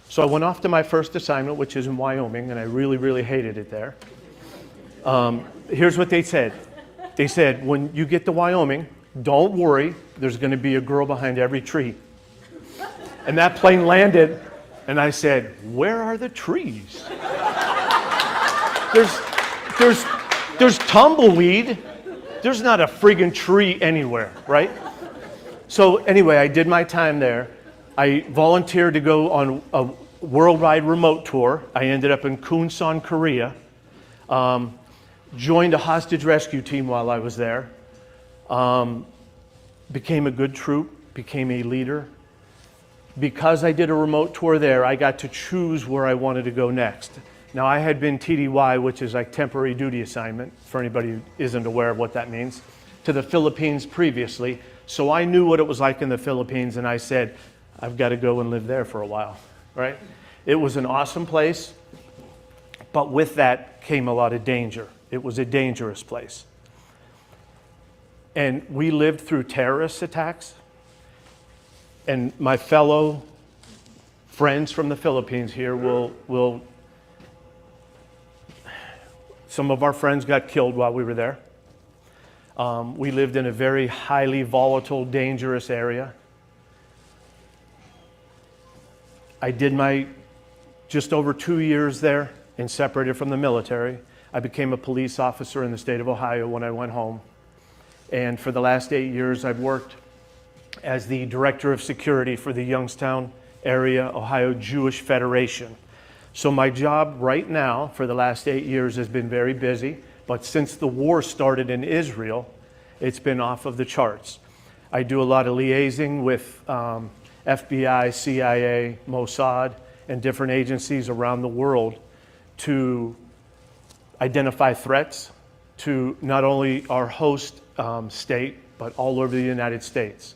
So I went off to my first assignment, which is in Wyoming, and I really, really hated it there. Here's what they said. They said, when you get to Wyoming, don't worry, there's going to be a girl behind every tree. And that plane landed, and I said, where are the trees? There's tumbleweed. There's not a friggin' tree anywhere, right? So anyway, I did my time there. I volunteered to go on a worldwide remote tour. I ended up in Kunsan, Korea. Joined a hostage rescue team while I was there. Became a good troop, became a leader. Because I did a remote tour there, I got to choose where I wanted to go next. Now, I had been TDY, which is like temporary duty assignment, for anybody who isn't aware of what that means, to the Philippines previously. So I knew what it was like in the Philippines, and I said, I've got to go and live there for a while, right? It was an awesome place, but with that came a lot of danger. It was a dangerous place. And we lived through terrorist attacks. And my fellow friends from the Philippines here will some of our friends got killed while we were there. We lived in a very highly volatile, dangerous area. I did my just over 2 years there and separated from the military. I became a police officer in the state of Ohio when I went home. And for the last 8 years, I've worked as the Director of Security for the Youngstown Area Ohio Jewish Federation. So my job right now for the last 8 years has been very busy, but since the war started in Israel, it's been off of the charts. I do a lot of liaising with FBI, CIA, Mossad, and different agencies around the world to identify threats to not only our host state, but all over the United States.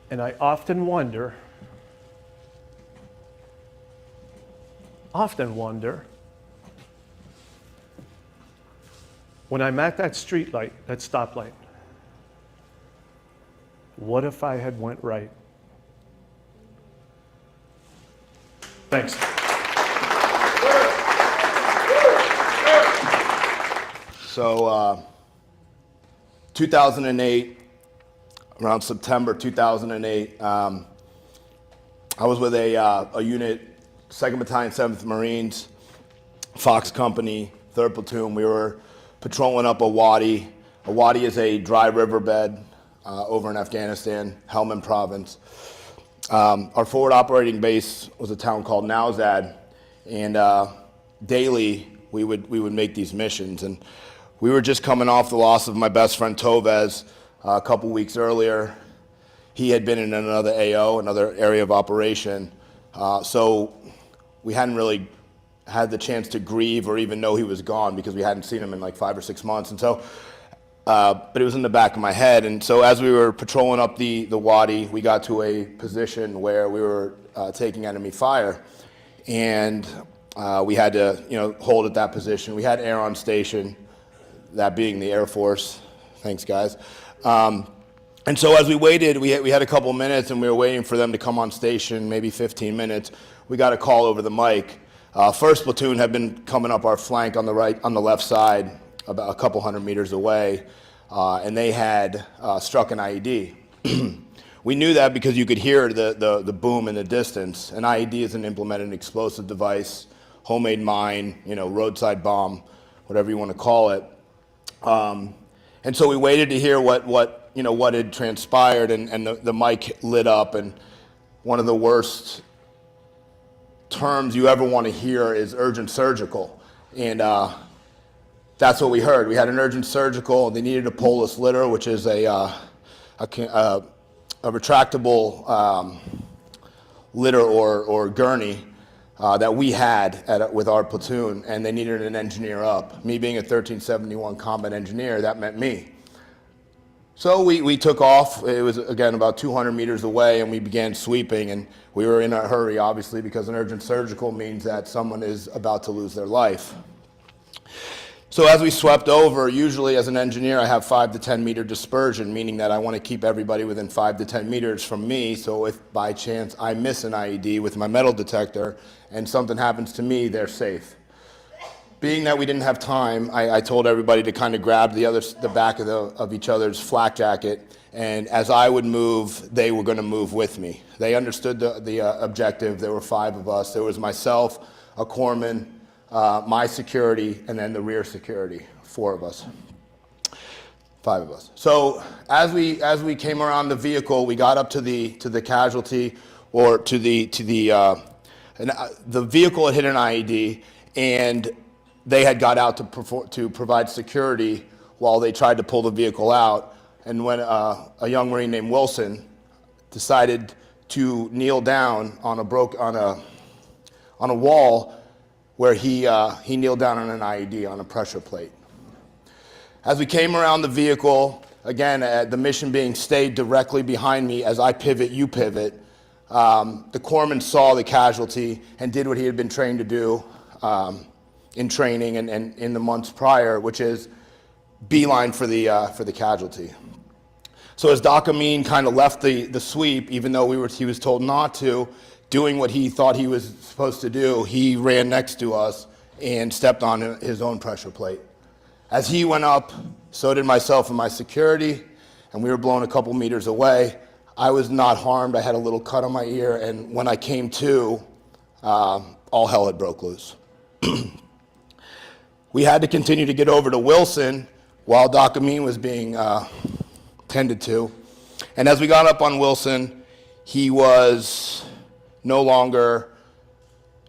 And I often wonder, when I'm at that street light, that stoplight, what if I had went right? Thanks. So 2008, around September 2008, I was with a unit, 2nd Battalion, 7th Marines, Fox Company, 3rd Platoon. We were patrolling up a wadi. A wadi is a dry riverbed over in Afghanistan, Helmand Province. Our forward operating base was a town called Nowzad, and daily we would make these missions. And we were just coming off the loss of my best friend Tovez a couple weeks earlier. He had been in another AO, another area of operation, so we hadn't really had the chance to grieve or even know he was gone because we hadn't seen him in like 5 or 6 months. And so, but it was in the back of my head. And so as we were patrolling up the wadi, we got to a position where we were taking enemy fire. And we had to, hold at that position. We had air on station, that being the Air Force. Thanks, guys. And so as we waited, we had a couple minutes and we were waiting for them to come on station, maybe 15 minutes. We got a call over the mic. 1st Platoon had been coming up our flank on the left side, about a couple hundred meters away, and they had struck an IED. We knew that because you could hear the boom in the distance. An IED is an implemented explosive device, homemade mine, roadside bomb, whatever you want to call it. And so we waited to hear what had transpired, and the mic lit up, and one of the worst terms you ever want to hear is urgent surgical. And that's what we heard. We had an urgent surgical. They needed a Polis litter, which is a retractable litter or gurney that we had with our platoon, and they needed an engineer up. Me being a 1371 combat engineer, that meant me. So we took off. It was, again, about 200 meters away, and we began sweeping. And we were in a hurry, obviously, because an urgent surgical means that someone is about to lose their life. So as we swept over, usually as an engineer, I have 5 to 10 meter dispersion, meaning that I want to keep everybody within 5 to 10 meters from me. So if by chance I miss an IED with my metal detector and something happens to me, they're safe. Being that we didn't have time, I told everybody to kind of grab the back of each other's flak jacket, and as I would move, they were going to move with me. They understood the objective. There were 5 of us. There was myself, a corpsman, my security, and then the rear security, 4 of us. 5 of us. So as we came around the vehicle, we got up to the casualty, or to the vehicle had hit an IED, and they had got out to provide security while they tried to pull the vehicle out. And when a young Marine named Wilson decided to kneel down on a wall, where he kneeled down on an IED on a pressure plate. As we came around the vehicle, again, the mission being stayed directly behind me as I pivot, you pivot, the corpsman saw the casualty and did what he had been trained to do in training and in the months prior, which is beeline for the casualty. So as Doc Amin kind of left the sweep, even though he was told not to, doing what he thought he was supposed to do, he ran next to us and stepped on his own pressure plate. As he went up, so did myself and my security, and we were blown a couple meters away. I was not harmed. I had a little cut on my ear, and when I came to, all hell had broke loose. We had to continue to get over to Wilson while Doc Amin was being tended to. And as we got up on Wilson, he was no longer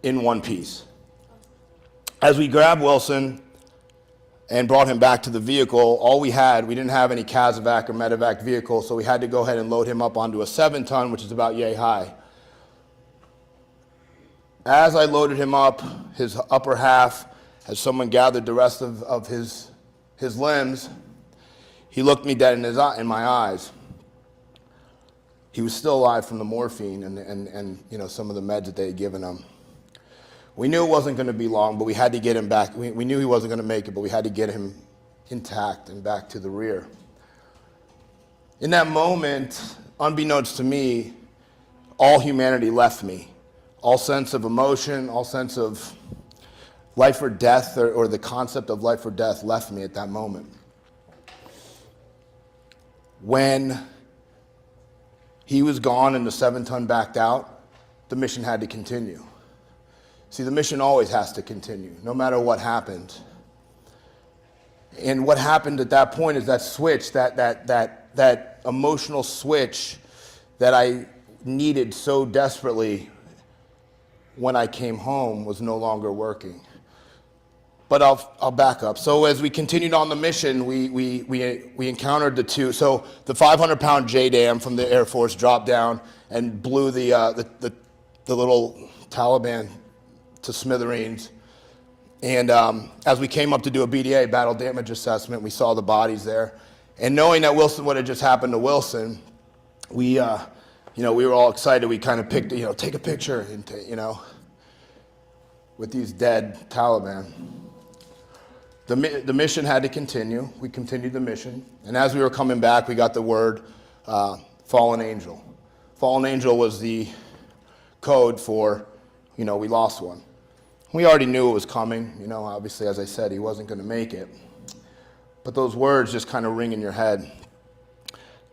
in one piece. As we grabbed Wilson and brought him back to the vehicle, we didn't have any Casevac or Medevac vehicle, so we had to go ahead and load him up onto a 7-ton, which is about yay high. As I loaded him up, his upper half, as someone gathered the rest of his limbs, he looked me dead in my eyes. He was still alive from the morphine and some of the meds that they had given him. We knew it wasn't going to be long, but we had to get him back. We knew he wasn't going to make it, but we had to get him intact and back to the rear. In that moment, unbeknownst to me, all humanity left me. All sense of emotion, all sense of life or death, or the concept of life or death left me at that moment. When he was gone and the 7-ton backed out, the mission had to continue. See, the mission always has to continue, no matter what happened. And what happened at that point is that switch, that emotional switch that I needed so desperately when I came home was no longer working. But I'll back up. So as we continued on the mission, we encountered the two. So the 500-pound JDAM from the Air Force dropped down and blew the little Taliban to smithereens. And as we came up to do a BDA, battle damage assessment, we saw the bodies there. And knowing that what had just happened to Wilson, we were all excited. We kind of picked, take a picture, and with these dead Taliban. The mission had to continue. We continued the mission. And as we were coming back, we got the word fallen angel. Fallen angel was the code for, we lost one. We already knew it was coming. Obviously, as I said, he wasn't going to make it. But those words just kind of ring in your head.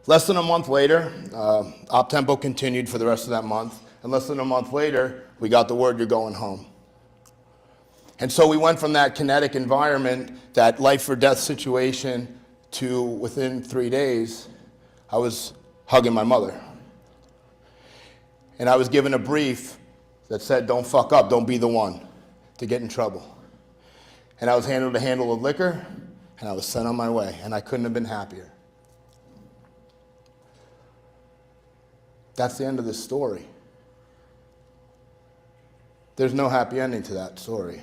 Less than a month later, op-tempo continued for the rest of that month. And less than a month later, we got the word, you're going home. And so we went from that kinetic environment, that life or death situation, to within 3 days, I was hugging my mother. And I was given a brief that said, don't fuck up, don't be the one to get in trouble. And I was handed a handle of liquor, and I was sent on my way, and I couldn't have been happier. That's the end of this story. There's no happy ending to that story.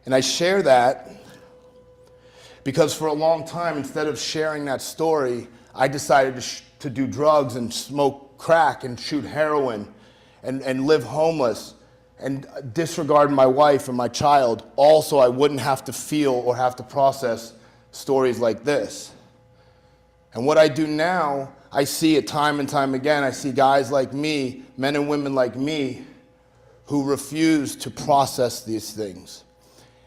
And I share that because for a long time, instead of sharing that story, I decided to do drugs and smoke crack and shoot heroin and live homeless and disregard my wife and my child, all so I wouldn't have to feel or have to process stories like this. And what I do now, I see it time and time again. I see guys like me, men and women like me, who refuse to process these things.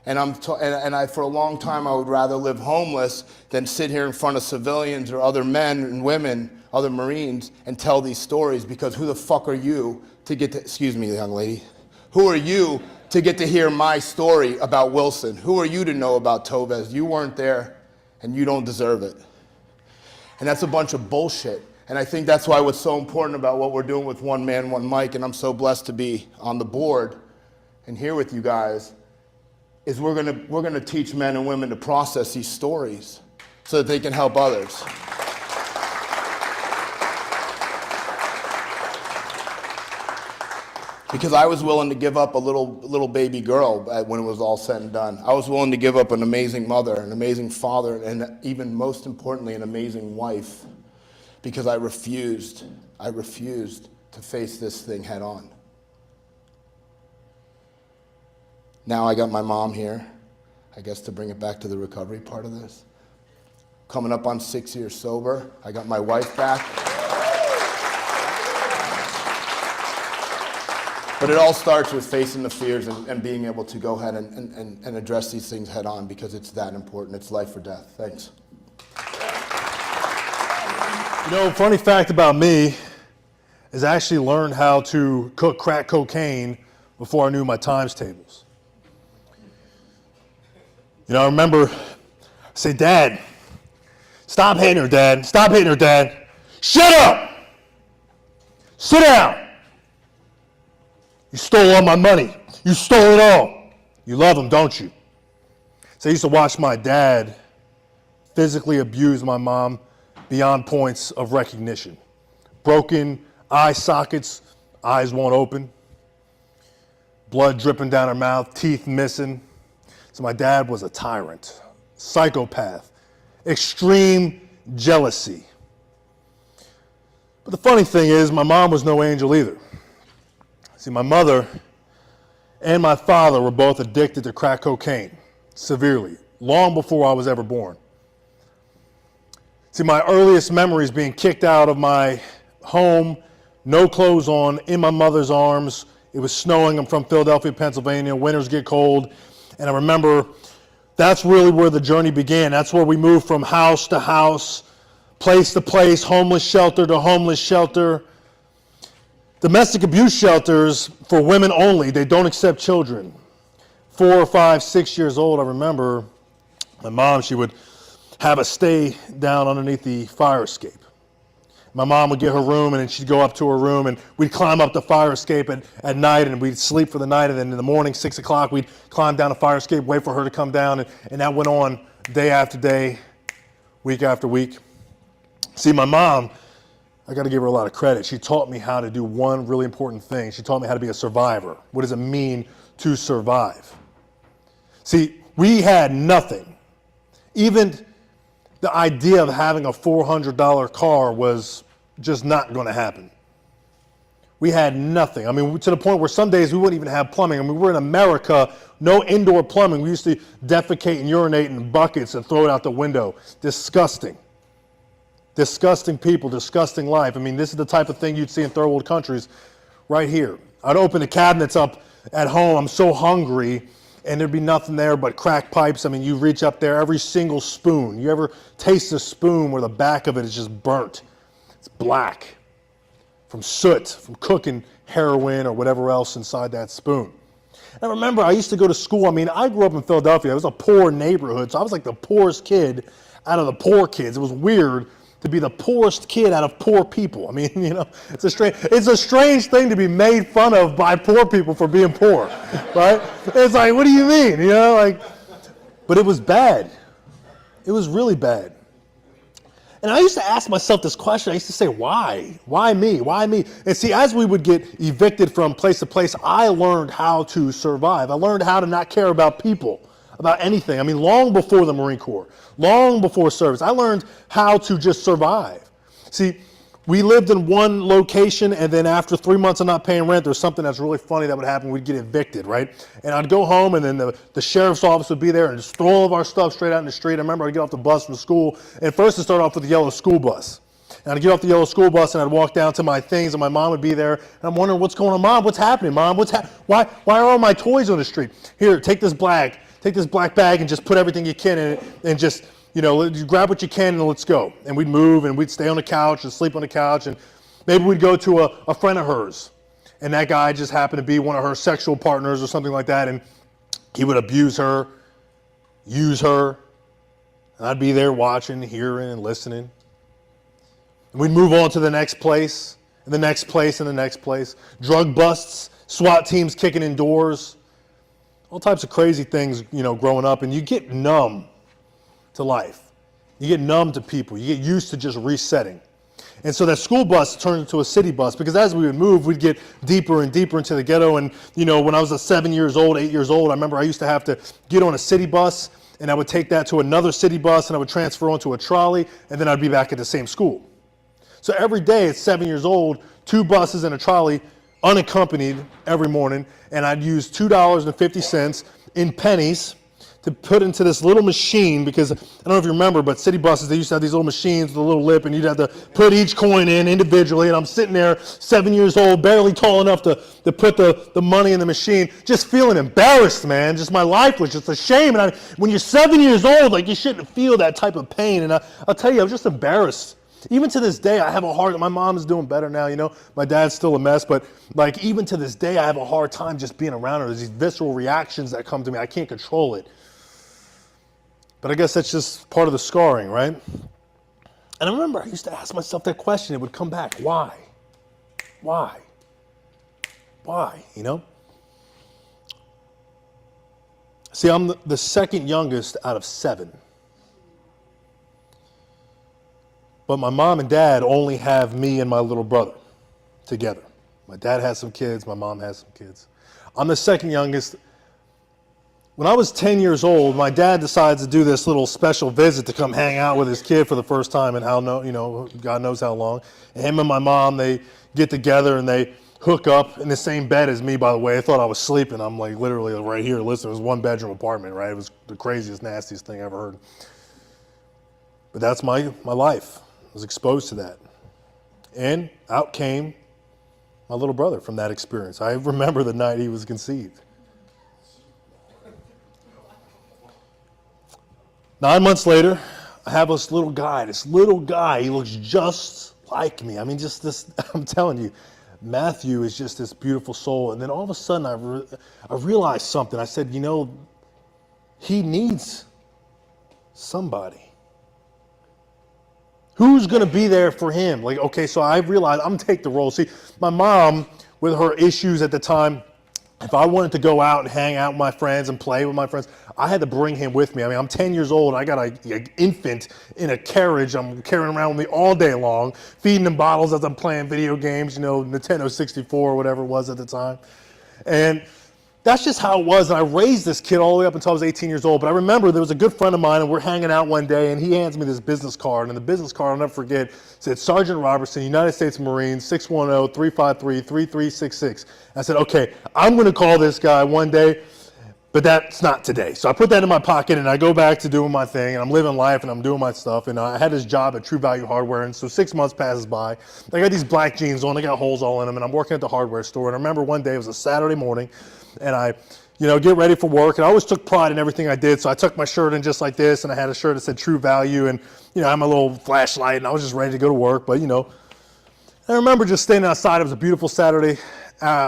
And for a long time, I would rather live homeless than sit here in front of civilians or other men and women, other Marines, and tell these stories, because who the fuck are you to get to, excuse me, young lady, who are you to get to hear my story about Wilson? Who are you to know about Tovez? You weren't there. and you don't deserve it. And that's a bunch of bullshit. And I think that's why what's so important about what we're doing with One Man, One Mic, and I'm so blessed to be on the board and here with you guys, is we're gonna teach men and women to process these stories so that they can help others. Because I was willing to give up a little baby girl when it was all said and done. I was willing to give up an amazing mother, an amazing father, and even most importantly, an amazing wife, because I refused to face this thing head on. Now I got my mom here, I guess to bring it back to the recovery part of this. Coming up on 6 years sober, I got my wife back. But it all starts with facing the fears and being able to go ahead and address these things head on, because it's that important. It's life or death. Thanks. You know, funny fact about me is I actually learned how to cook crack cocaine before I knew my times tables. You know, I remember I say, Dad, stop hitting her, Dad. Stop hitting her, Dad. Shut up! Sit down! You stole all my money. You stole it all. You love him, don't you? So I used to watch my dad physically abuse my mom beyond points of recognition. Broken eye sockets, eyes won't open. Blood dripping down her mouth, teeth missing. So my dad was a tyrant, psychopath, extreme jealousy. But the funny thing is, my mom was no angel either. See, my mother and my father were both addicted to crack cocaine, severely, long before I was ever born. See, my earliest memories being kicked out of my home, no clothes on, in my mother's arms. It was snowing. I'm from Philadelphia, Pennsylvania. Winters get cold. And I remember that's really where the journey began. That's where we moved from house to house, place to place, homeless shelter to homeless shelter. Domestic abuse shelters for women only. They don't accept children. 4 or 5, 6 years old, I remember my mom, she would have us stay down underneath the fire escape. My mom would get her room, and then she'd go up to her room, and we'd climb up the fire escape at night, and we'd sleep for the night, and then in the morning, 6 o'clock, we'd climb down the fire escape, wait for her to come down, and that went on day after day, week after week. See, my mom, I got to give her a lot of credit. She taught me how to do one really important thing. She taught me how to be a survivor. What does it mean to survive? See, we had nothing. Even the idea of having a $400 car was just not going to happen. We had nothing. I mean, to the point where some days we wouldn't even have plumbing. I mean, we're in America, no indoor plumbing. We used to defecate and urinate in buckets and throw it out the window. Disgusting. Disgusting people, disgusting life. I mean, this is the type of thing you'd see in third world countries right here. I'd open the cabinets up at home. I'm so hungry, and there'd be nothing there but crack pipes. I mean, you reach up there, every single spoon. You ever taste a spoon where the back of it is just burnt? It's black from soot, from cooking heroin or whatever else inside that spoon. And I remember I used to go to school. I mean, I grew up in Philadelphia. It was a poor neighborhood, so I was like the poorest kid out of the poor kids. It was weird to be the poorest kid out of poor people. I mean, you know, it's a strange thing to be made fun of by poor people for being poor, right? It's like, what do you mean? You know, like, but it was bad. It was really bad. And I used to ask myself this question. I used to say, why? Why me? Why me? And see, as we would get evicted from place to place, I learned how to survive. I learned how to not care about people, about anything. I mean, long before the Marine Corps, long before service, I learned how to just survive. See, we lived in one location, and then after 3 months of not paying rent, there's something that's really funny that would happen. We'd get evicted, right? And I'd go home, and then the sheriff's office would be there and just throw all of our stuff straight out in the street. I remember I'd get off the bus from school, and first I'd start off with the yellow school bus. And I'd get off the yellow school bus, and I'd walk down to my things, and my mom would be there. And I'm wondering, what's going on? Mom, what's happening? Mom, why are all my toys on the street? Here, take this black bag and just put everything you can in it, and just, you know, you grab what you can and let's go. And we'd move, and we'd stay on the couch and sleep on the couch, and maybe we'd go to a friend of hers, and that guy just happened to be one of her sexual partners or something like that, and he would abuse her, use her. And I'd be there watching, hearing, and listening. And we'd move on to the next place, and the next place, and the next place. Drug busts, SWAT teams kicking in doors, all types of crazy things, growing up. And you get numb to life. You get numb to people. You get used to just resetting. And so that school bus turned into a city bus, because as we would move, we'd get deeper and deeper into the ghetto. And, when I was 7 years old, 8 years old, I remember I used to have to get on a city bus, and I would take that to another city bus, and I would transfer onto a trolley, and then I'd be back at the same school. So every day at 7 years old, 2 buses and a trolley, unaccompanied every morning, and I'd use $2.50 in pennies to put into this little machine, because I don't know if you remember, but city buses, they used to have these little machines with a little lip, and you'd have to put each coin in individually, and I'm sitting there, 7 years old, barely tall enough to put the money in the machine, just feeling embarrassed, man. Just my life was just a shame. And when you're 7 years old, like, you shouldn't feel that type of pain. And I'll tell you, I was just embarrassed. Even to this day, I have a hard, my mom is doing better now, my dad's still a mess, but like, even to this day, I have a hard time just being around her. There's these visceral reactions that come to me. I can't control it. But I guess that's just part of the scarring, right? And I remember I used to ask myself that question. It would come back. Why? Why? Why? See, I'm the second youngest out of 7. But my mom and dad only have me and my little brother together. My dad has some kids. My mom has some kids. I'm the second youngest. When I was 10 years old, my dad decides to do this little special visit to come hang out with his kid for the first time in God knows how long. And him and my mom, they get together and they hook up in the same bed as me, by the way. I thought I was sleeping. I'm like literally right here. Listen, it was 1-bedroom apartment, right? It was the craziest, nastiest thing I ever heard. But that's my life. I was exposed to that. And out came my little brother from that experience. I remember the night he was conceived. 9 months later, I have this little guy. He looks just like me. I mean, just this, I'm telling you, Matthew is just this beautiful soul. And then all of a sudden, I realized something. I said, he needs somebody. Who's going to be there for him? Like, okay, so I realized I'm going to take the role. See, my mom, with her issues at the time, if I wanted to go out and hang out with my friends and play with my friends, I had to bring him with me. I mean, I'm 10 years old. I got an infant in a carriage I'm carrying around with me all day long, feeding him bottles as I'm playing video games, Nintendo 64 or whatever it was at the time. And that's just how it was. And I raised this kid all the way up until I was 18 years old. But I remember there was a good friend of mine, and we're hanging out one day, and he hands me this business card. And the business card, I'll never forget, said Sergeant Robertson, United States Marines, 610-353-3366. I said, okay, I'm going to call this guy one day, but that's not today. So I put that in my pocket, and I go back to doing my thing, and I'm living life, and I'm doing my stuff. And I had this job at True Value Hardware, and so 6 months passes by. I got these black jeans on, they got holes all in them, and I'm working at the hardware store. And I remember one day, it was a Saturday morning, and I get ready for work. And I always took pride in everything I did. So I tucked my shirt in just like this, and I had a shirt that said True Value, and I had my little flashlight, and I was just ready to go to work. But I remember just standing outside. It was a beautiful Saturday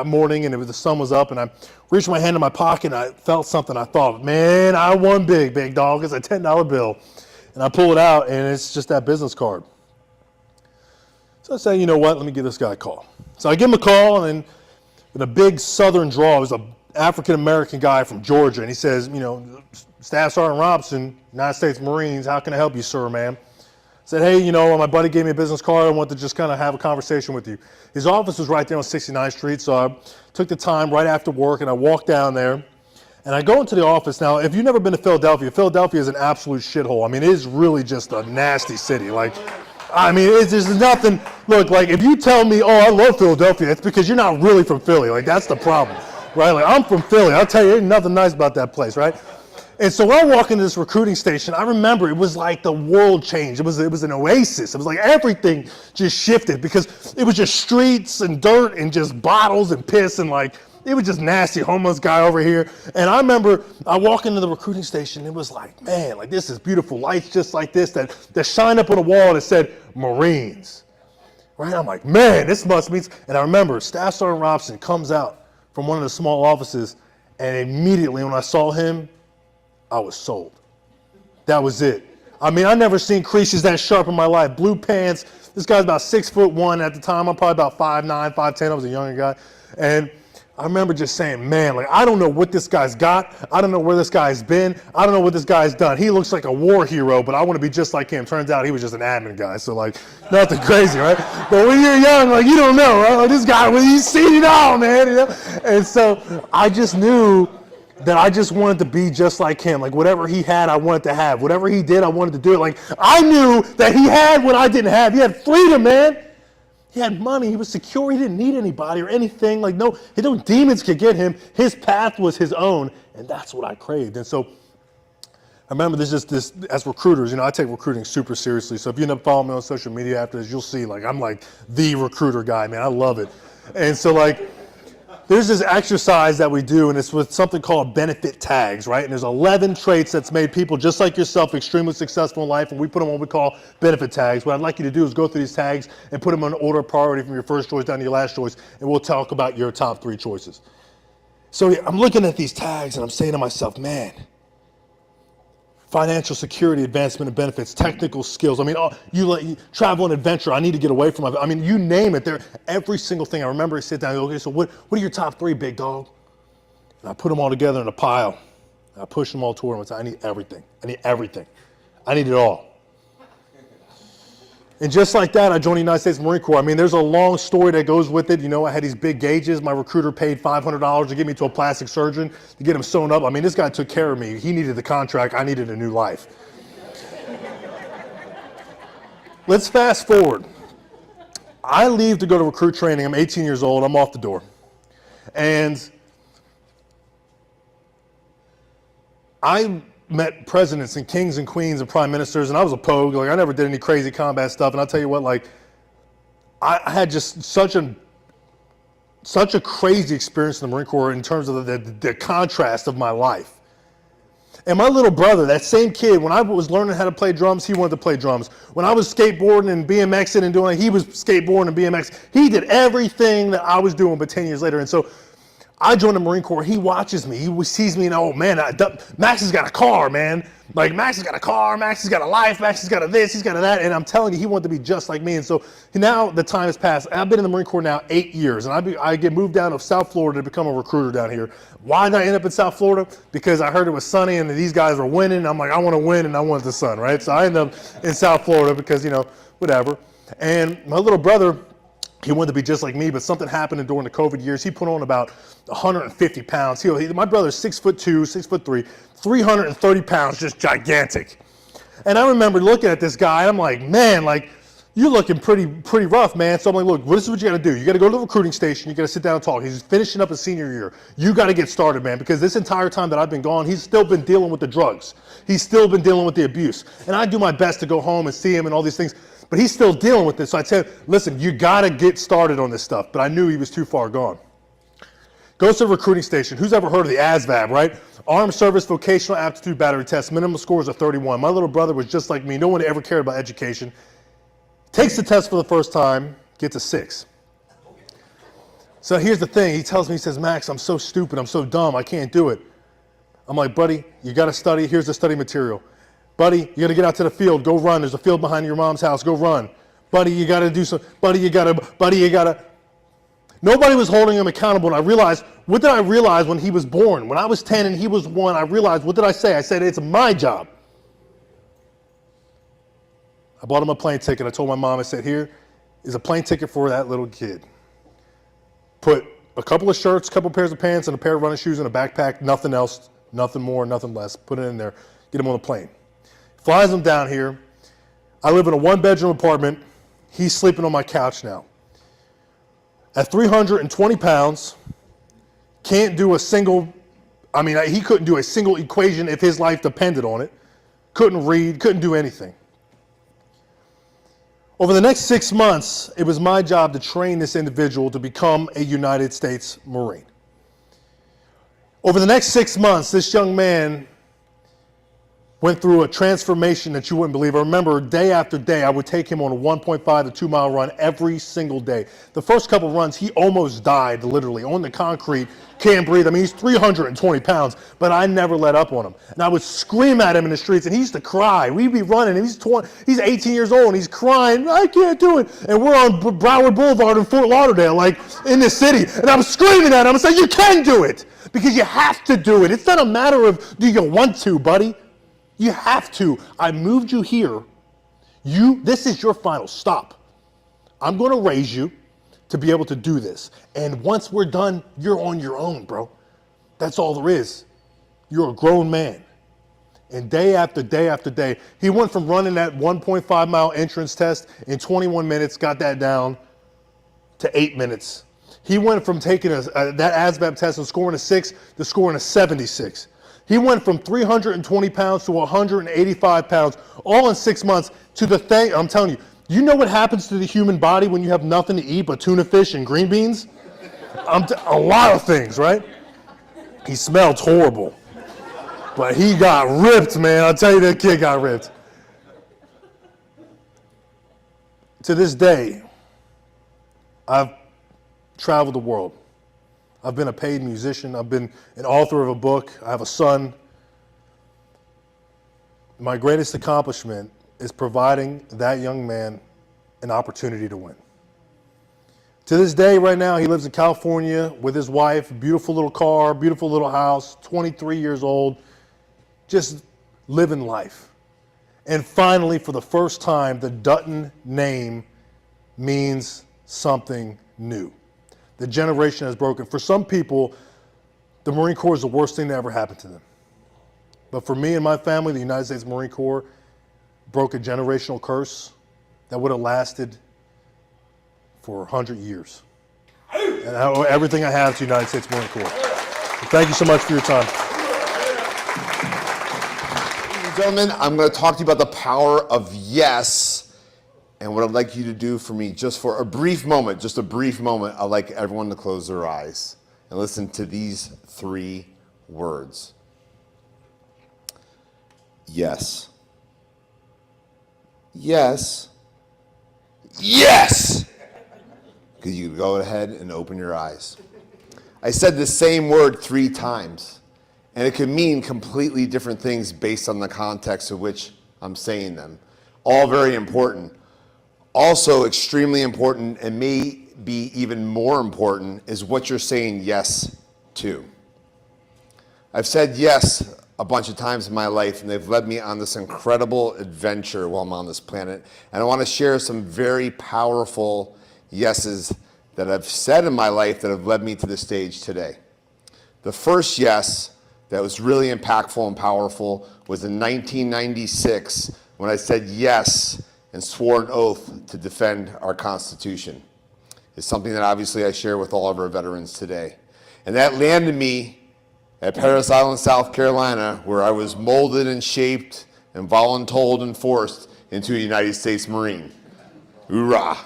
morning, and the sun was up, and I reached my hand in my pocket, and I felt something. I thought, man, I won big dog. It's a $10 bill. And I pull it out, and it's just that business card. So I said, you know what? Let me give this guy a call. So I give him a call, and then with a big southern drawl, it was an African-American guy from Georgia, and he says, Staff Sergeant Robinson, United States Marines, how can I help you, sir, ma'am? I said, hey, my buddy gave me a business card. I want to just kind of have a conversation with you. His office was right there on 69th Street, so I took the time right after work, and I walked down there, and I go into the office. Now, if you've never been to Philadelphia is an absolute shithole. I mean, it is really just a nasty city. There's nothing. Look, if you tell me, oh, I love Philadelphia, it's because you're not really from Philly. That's the problem, right? I'm from Philly. I'll tell you, there's nothing nice about that place, right? And so when I walk into this recruiting station, I remember it was like the world changed. It was an oasis. It was like everything just shifted, because it was just streets and dirt and just bottles and piss, and it was just nasty, homeless guy over here. And I remember I walk into the recruiting station, it was like, man, this is beautiful. Lights just like this that shine up on a wall that said Marines. Right? I'm like, man, this must mean. And I remember Staff Sergeant Robinson comes out from one of the small offices, and immediately when I saw him, I was sold. That was it. I mean, I never seen creases that sharp in my life. Blue pants. This guy's about 6'1" at the time. I'm probably about 5'9", 5'10". I was a younger guy. And I remember just saying, man, like, I don't know what this guy's got. I don't know where this guy's been. I don't know what this guy's done. He looks like a war hero, but I want to be just like him. Turns out he was just an admin guy. So, like, nothing crazy, right? But when you're young, like, you don't know, right? Like, this guy, well, he's seen it all, man, you know? And so I just knew that I just wanted to be just like him. Like, whatever he had, I wanted to have. Whatever he did, I wanted to do it. Like, I knew that he had what I didn't have. He had freedom, man. He had money. He was secure. He didn't need anybody or anything. Like, no demons could get him. His path was his own, and that's what I craved. And so I remember this as recruiters, you know, I take recruiting super seriously. So if you end up following me on social media after this, you'll see, like, I'm like the recruiter guy, man. I love it. And so, like, there's this exercise that we do, and it's with something called benefit tags, right? And there's 11 traits that's made people just like yourself extremely successful in life, and we put them on what we call benefit tags. What I'd like you to do is go through these tags and put them in order of priority from your first choice down to your last choice, and we'll talk about your top 3 choices. So I'm looking at these tags, and I'm saying to myself, man, financial security, advancement and benefits, technical skills. I mean, you travel and adventure. I need to get away from it. I mean, you name it. There, every single thing. I remember I sit down. Okay, so what are your top 3, big dog? And I put them all together in a pile. I push them all toward him and say, I need everything. I need everything. I need it all. And just like that, I joined the United States Marine Corps. I mean, there's a long story that goes with it. You know, I had these big gauges. My recruiter paid $500 to get me to a plastic surgeon to get him sewn up. I mean, this guy took care of me. He needed the contract. I needed a new life. Let's fast forward. I leave to go to recruit training. I'm 18 years old. I'm off the door. And I met presidents and kings and queens and prime ministers, and I was a pogue. Like, I never did any crazy combat stuff. And I'll tell you what, like, I had just such a crazy experience in the Marine Corps in terms of the contrast of my life. And my little brother, that same kid, when I was learning how to play drums, he wanted to play drums. When I was skateboarding and BMXing and doing it, he was skateboarding and BMX. He did everything that I was doing, but 10 years later. And so I joined the Marine Corps. He watches me. He sees me and, oh, man, Max has got a car, man. Like, Max has got a car. Max has got a life. Max has got a this. He's got a that. And I'm telling you, he wanted to be just like me. And so now the time has passed. I've been in the Marine Corps now 8 years. And I get moved down to South Florida to become a recruiter down here. Why did I end up in South Florida? Because I heard it was sunny and these guys were winning. I'm like, I want to win and I want the sun, right? So I ended up in South Florida because, you know, whatever. And my little brother, he wanted to be just like me, but something happened during the COVID years. He put on about 150 pounds. My brother's 6'2", 6'3", 330 pounds, just gigantic. And I remember looking at this guy, and I'm like, man, like, you're looking pretty rough, man. So I'm like, look, this is what you got to do. You got to go to the recruiting station. You got to sit down and talk. He's finishing up his senior year. You got to get started, man, because this entire time that I've been gone, he's still been dealing with the drugs. He's still been dealing with the abuse. And I do my best to go home and see him and all these things, but he's still dealing with this. So I said, listen, you got to get started on this stuff. But I knew he was too far gone. Goes to the recruiting station. Who's ever heard of the ASVAB, right? Armed Service Vocational Aptitude Battery Test. Minimum scores are 31. My little brother was just like me. No one ever cared about education. Takes the test for the first time, gets a 6. So here's the thing. He tells me, he says, Max, I'm so stupid. I'm so dumb. I can't do it. I'm like, buddy, you got to study. Here's the study material. Buddy, you got to get out to the field. Go run. There's a field behind your mom's house. Go run. Buddy, you got to do some. Buddy, you got to. Nobody was holding him accountable. And I realized, what did I realize when he was born? When I was 10 and he was 1, I realized, what did I say? I said, it's my job. I bought him a plane ticket. I told my mom, I said, here is a plane ticket for that little kid. Put a couple of shirts, a couple of pairs of pants, and a pair of running shoes in a backpack. Nothing else, nothing more, nothing less. Put it in there. Get him on the plane. Flies him down here. I live in a 1-bedroom apartment. He's sleeping on my couch now. At 320 pounds, can't do a single, he couldn't do a single equation if his life depended on it. Couldn't read, couldn't do anything. Over the next 6 months, it was my job to train this individual to become a United States Marine. Over the next 6 months, this young man went through a transformation that you wouldn't believe. I remember day after day, I would take him on a 1.5 to 2 mile run every single day. The first couple runs, he almost died literally on the concrete, can't breathe. I mean, he's 320 pounds, but I never let up on him. And I would scream at him in the streets, and he used to cry. We'd be running, and he's 18 years old, and he's crying, I can't do it. And we're on Broward Boulevard in Fort Lauderdale, like in the city, and I'm screaming at him. I'm saying, you can do it, because you have to do it. It's not a matter of, do you want to, buddy? You have to. I moved you here. This is your final stop. I'm going to raise you to be able to do this. And once we're done, you're on your own, bro. That's all there is. You're a grown man. And day after day after day, he went from running that 1.5 mile entrance test in 21 minutes, got that down to 8 minutes. He went from taking that ASVAB test and scoring a 6 to scoring a 76. He went from 320 pounds to 185 pounds, all in 6 months, to the thing, I'm telling you, you know what happens to the human body when you have nothing to eat but tuna fish and green beans? A lot of things, right? He smelled horrible, but he got ripped, man. I'll tell you, that kid got ripped. To this day, I've traveled the world. I've been a paid musician. I've been an author of a book. I have a son. My greatest accomplishment is providing that young man an opportunity to win. To this day, right now, he lives in California with his wife, beautiful little car, beautiful little house, 23 years old, just living life. And finally, for the first time, the Dutton name means something new. The generation has broken. For some people, the Marine Corps is the worst thing that ever happened to them. But for me and my family, the United States Marine Corps broke a generational curse that would have lasted for 100 years. And I owe everything I have to the United States Marine Corps. So thank you so much for your time. Ladies and gentlemen, I'm going to talk to you about the power of yes. And what I'd like you to do for me, just for a brief moment, I'd like everyone to close their eyes and listen to these 3 words. Yes. Yes. Yes! Because you can go ahead and open your eyes. I said the same word 3 times, and it can mean completely different things based on the context of which I'm saying them. All very important. Also extremely important, and may be even more important, is what you're saying yes to. I've said yes a bunch of times in my life, and they've led me on this incredible adventure while I'm on this planet. And I want to share some very powerful yeses that I've said in my life that have led me to the stage today. The first yes that was really impactful and powerful was in 1996 when I said yes and swore an oath to defend our Constitution. It's something that obviously I share with all of our veterans today. And that landed me at Parris Island, South Carolina, where I was molded and shaped and voluntold and forced into a United States Marine. Hoorah!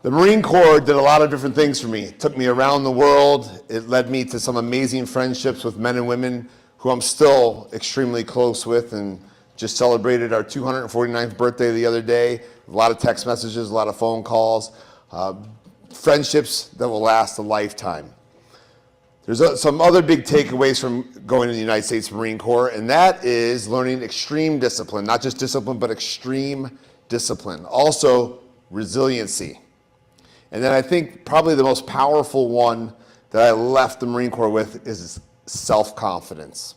The Marine Corps did a lot of different things for me. It took me around the world. It led me to some amazing friendships with men and women who I'm still extremely close with, and just celebrated our 249th birthday the other day. A lot of text messages, a lot of phone calls, friendships that will last a lifetime. There's some other big takeaways from going to the United States Marine Corps, and that is learning extreme discipline, not just discipline, but extreme discipline. Also, resiliency. And then I think probably the most powerful one that I left the Marine Corps with is self-confidence.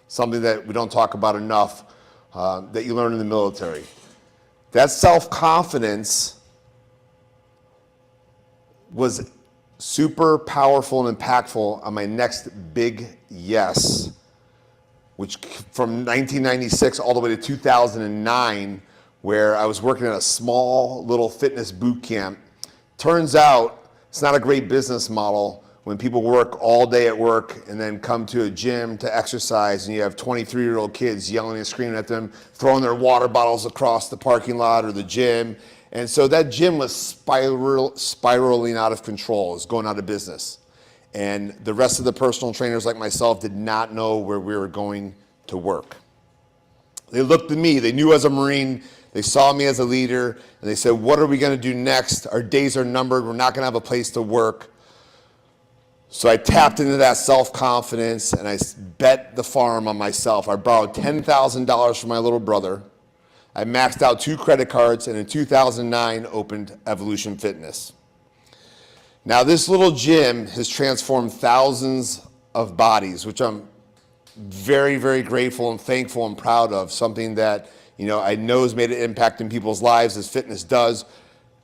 Something that we don't talk about enough, that you learn in the military. That self-confidence was super powerful and impactful on my next big yes, which from 1996 all the way to 2009, where I was working at a small little fitness boot camp. Turns out it's not a great business model when people work all day at work and then come to a gym to exercise, and you have 23-year-old kids yelling and screaming at them, throwing their water bottles across the parking lot or the gym. And so that gym was spiraling out of control. It was going out of business. and the rest of the personal trainers like myself did not know where we were going to work. They looked at me, they knew as a Marine, they saw me as a leader, and they said, what are we gonna do next? Our days are numbered, we're not gonna have a place to work. So I tapped into that self-confidence and I bet the farm on myself. I borrowed $10,000 from my little brother. I maxed out 2 credit cards, and in 2009 opened Evolution Fitness. Now this little gym has transformed thousands of bodies, which I'm very, very grateful and thankful and proud of. Something that, I know has made an impact in people's lives as fitness does,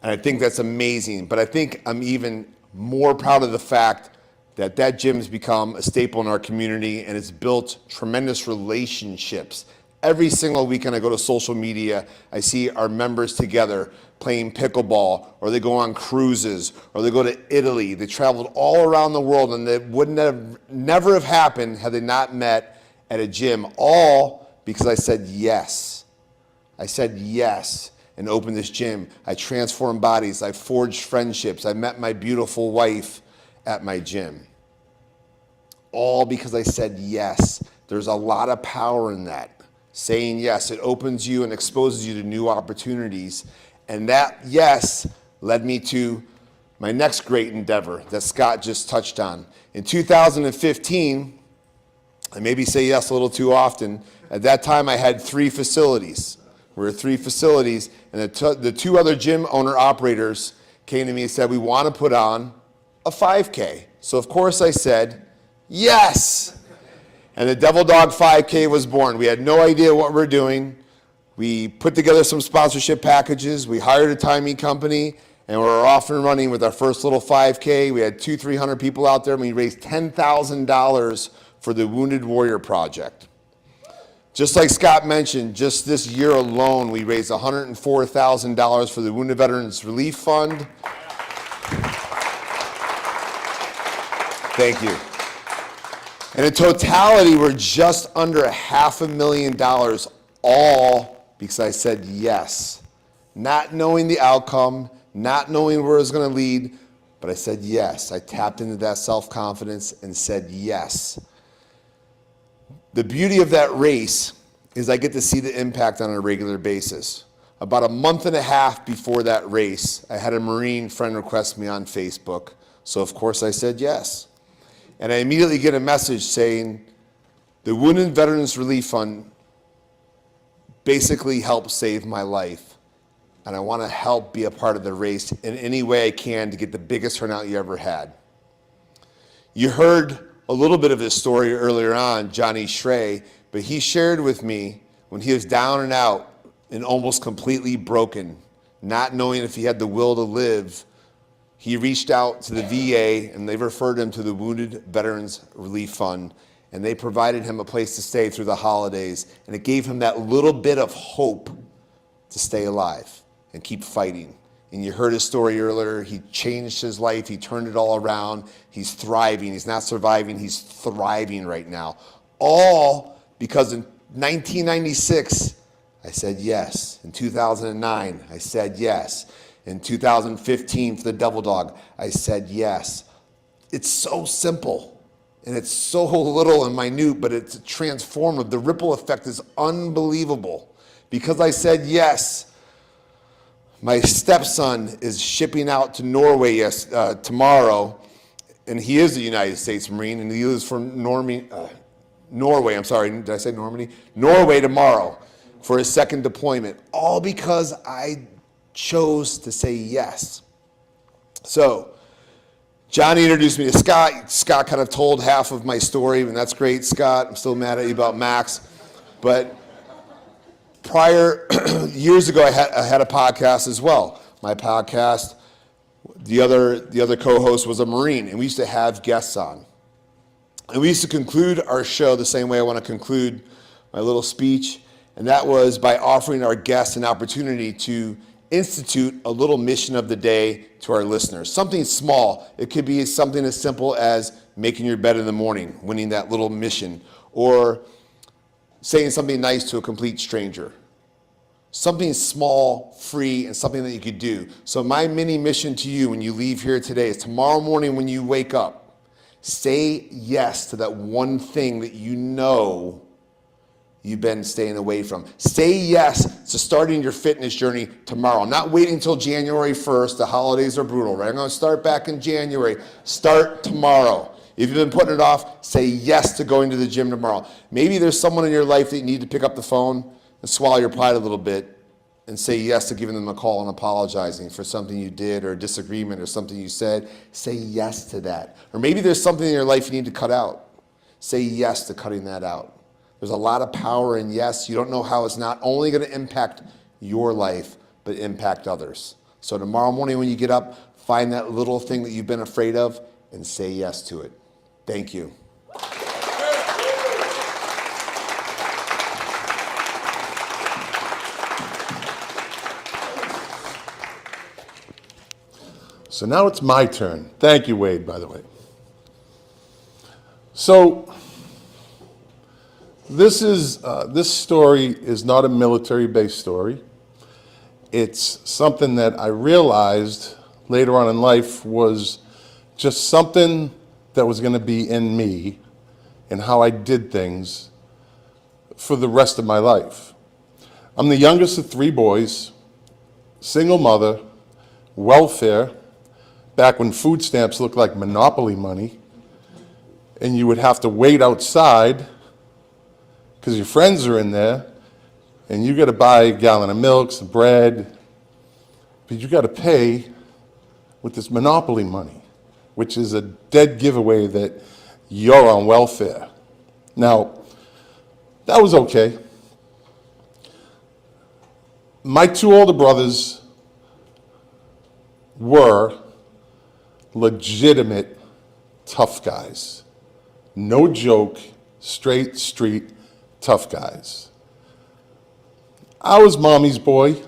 and I think that's amazing. But I think I'm even more proud of the fact that that gym has become a staple in our community, and it's built tremendous relationships. Every single weekend I go to social media, I see our members together playing pickleball, or they go on cruises, or they go to Italy. They traveled all around the world, and it wouldn't have never have happened had they not met at a gym, all because I said yes. I said yes and opened this gym. I transformed bodies. I forged friendships. I met my beautiful wife at my gym. All because I said yes. There's a lot of power in that. Saying yes, it opens you and exposes you to new opportunities. And that yes led me to my next great endeavor that Scott just touched on. In 2015, I maybe say yes a little too often. At that time, I had 3 facilities. We were 3 facilities, and the 2 other gym owner operators came to me and said, we want to put on a 5K. So of course I said, yes. And the Devil Dog 5K was born. We had no idea what we were doing. We put together some sponsorship packages. We hired a timing company, and we were off and running with our first little 5K. We had 200-300 people out there, and we raised $10,000 for the Wounded Warrior Project. Just like Scott mentioned, just this year alone, we raised $104,000 for the Wounded Veterans Relief Fund. Thank you. And in totality, we're just under $500,000, all because I said yes. Not knowing the outcome, not knowing where it was going to lead, but I said yes. I tapped into that self-confidence and said yes. The beauty of that race is I get to see the impact on a regular basis. About a month and a half before that race, I had a Marine friend request me on Facebook, so of course I said yes. And I immediately get a message saying, the Wounded Veterans Relief Fund basically helped save my life, and I want to help be a part of the race in any way I can to get the biggest turnout you ever had. You heard a little bit of his story earlier on, Johnny Shrey, but he shared with me when he was down and out and almost completely broken, not knowing if he had the will to live. He reached out to the VA, and they referred him to the Wounded Veterans Relief Fund, and they provided him a place to stay through the holidays, and it gave him that little bit of hope to stay alive and keep fighting. And you heard his story earlier. He changed his life. He turned it all around. He's thriving. He's not surviving. He's thriving right now. All because in 1996, I said yes. In 2009, I said yes. In 2015, for the Devil Dog, I said yes. It's so simple, and it's so little and minute, but it's transformative. The ripple effect is unbelievable. Because I said yes, my stepson is shipping out to Norway tomorrow, and he is a United States Marine, and he lives from Norway, I'm sorry, did I say Normandy? Norway tomorrow for his second deployment, all because I chose to say yes. So, Johnny introduced me to Scott. Scott kind of told half of my story, and that's great, Scott. I'm still mad at you about Max. But years ago, I had a podcast as well. My podcast, the other co-host was a Marine, and we used to have guests on. And we used to conclude our show the same way I want to conclude my little speech, and that was by offering our guests an opportunity to institute a little mission of the day to our listeners. Something small. It could be something as simple as making your bed in the morning, winning that little mission, or saying something nice to a complete stranger. Something small, free, and something that you could do. So my mini mission to you when you leave here today is tomorrow morning when you wake up, Say yes to that one thing that you know you've been staying away from. Say yes to starting your fitness journey tomorrow. Not waiting until January 1st. The holidays are brutal, right? I'm going to start back in January. Start tomorrow. If you've been putting it off, say yes to going to the gym tomorrow. Maybe there's someone in your life that you need to pick up the phone and swallow your pride a little bit and say yes to giving them a call and apologizing for something you did or a disagreement or something you said. Say yes to that. Or maybe there's something in your life you need to cut out. Say yes to cutting that out. There's a lot of power in yes. You don't know how it's not only going to impact your life, but impact others. So tomorrow morning when you get up, find that little thing that you've been afraid of and say yes to it. Thank you. So now it's my turn. Thank you, Wade, by the way. So this story is not a military-based story. It's something that I realized later on in life was just something that was going to be in me and how I did things for the rest of my life. I'm the youngest of 3 boys, single mother, welfare, back when food stamps looked like Monopoly money, and you would have to wait outside because your friends are in there, and you got to buy a gallon of milk, some bread, but you got to pay with this Monopoly money, which is a dead giveaway that you're on welfare. Now, that was okay. My 2 older brothers were legitimate tough guys. No joke, straight street tough guys. I was mommy's boy,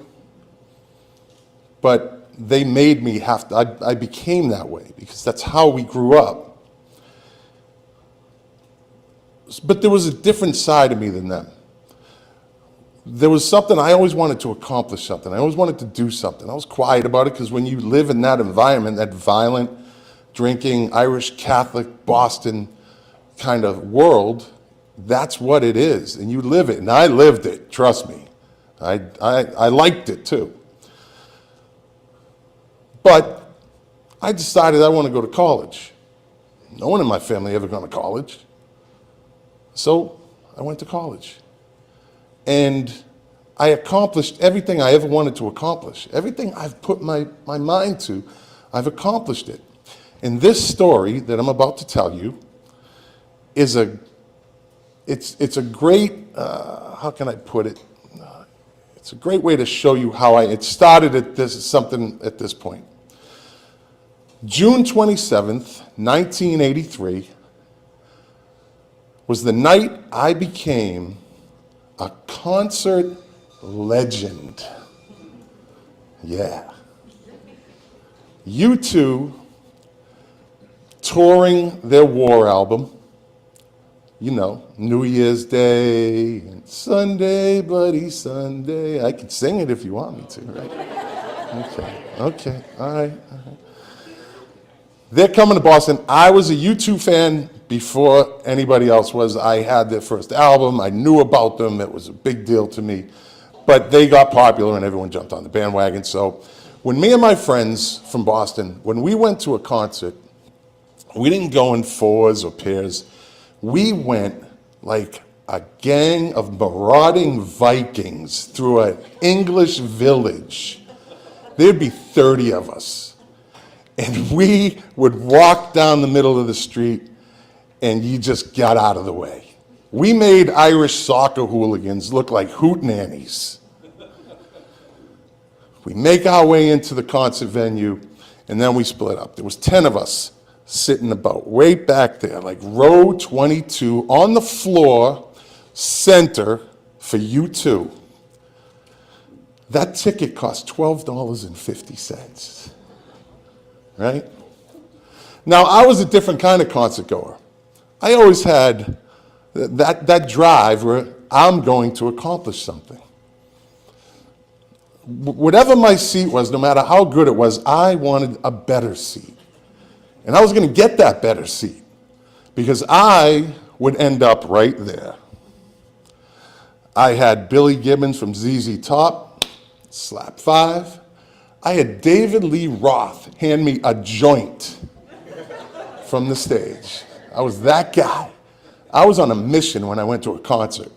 but they made me have to, I became that way because that's how we grew up. But there was a different side of me than them. There was something, I always wanted to accomplish something. I always wanted to do something. I was quiet about it because when you live in that environment, that violent, drinking, Irish Catholic, Boston kind of world, that's what it is. And you live it. And I lived it, trust me. I liked it too. But I decided I want to go to college. No one in my family ever gone to college. So I went to college. And I accomplished everything I ever wanted to accomplish. Everything I've put my mind to, I've accomplished it. And this story that I'm about to tell you is it's a great, how can I put it? It's a great way to show you how it started at this point. June 27th, 1983 was the night I became a concert legend. Yeah. U2 touring their War album. You know, New Year's Day, and Sunday, Bloody Sunday. I can sing it if you want me to, right? Okay, all right. They're coming to Boston. I was a U2 fan before anybody else was. I had their first album. I knew about them. It was a big deal to me. But they got popular and everyone jumped on the bandwagon. So when me and my friends from Boston, when we went to a concert, we didn't go in 4s or pairs. We went like a gang of marauding Vikings through an English village. There'd be 30 of us. And we would walk down the middle of the street and you just got out of the way. We made Irish soccer hooligans look like hootenannies. We make our way into the concert venue and then we split up. There was 10 of us sitting about way back there, like row 22 on the floor, center for U2. That ticket cost $12.50, right? Now, I was a different kind of concert goer. I always had that drive where I'm going to accomplish something. Whatever my seat was, no matter how good it was, I wanted a better seat. And I was going to get that better seat. because I would end up right there. I had Billy Gibbons from ZZ Top, slap 5. I had David Lee Roth hand me a joint from the stage. I was that guy. I was on a mission when I went to a concert.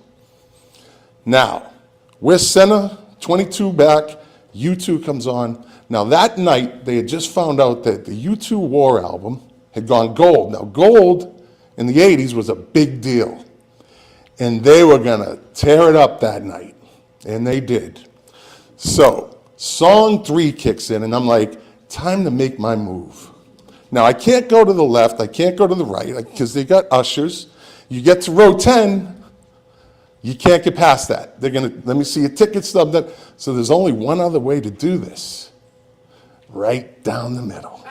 Now, we're center, 22 back, U2 comes on. Now that night, they had just found out that the U2 War album had gone gold. Now gold in the 80s was a big deal. And they were gonna tear it up that night. And they did. So, song 3 kicks in and I'm like, time to make my move. Now I can't go to the left, I can't go to the right, because they got ushers. You get to row 10, you can't get past that. They're gonna, let me see your ticket stub. So there's only one other way to do this. Right down the middle.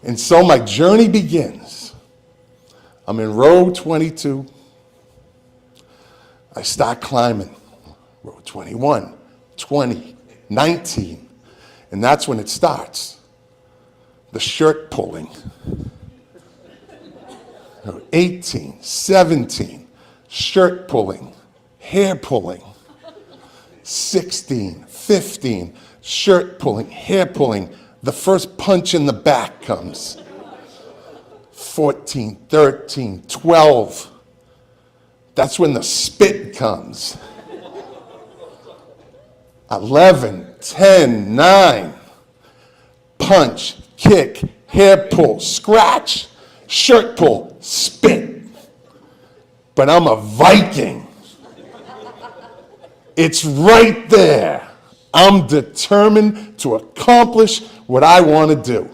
And so my journey begins. I'm in row 22. I start climbing. Row 21, 20, 19. And that's when it starts. The shirt pulling. 18, 17, shirt pulling, hair pulling. 16, 15, shirt pulling, hair pulling. The first punch in the back comes. 14, 13, 12. That's when the spit comes. 11, 10, 9. Punch, kick, hair pull, scratch, shirt pull, spit. But I'm a Viking. It's right there. I'm determined to accomplish what I want to do.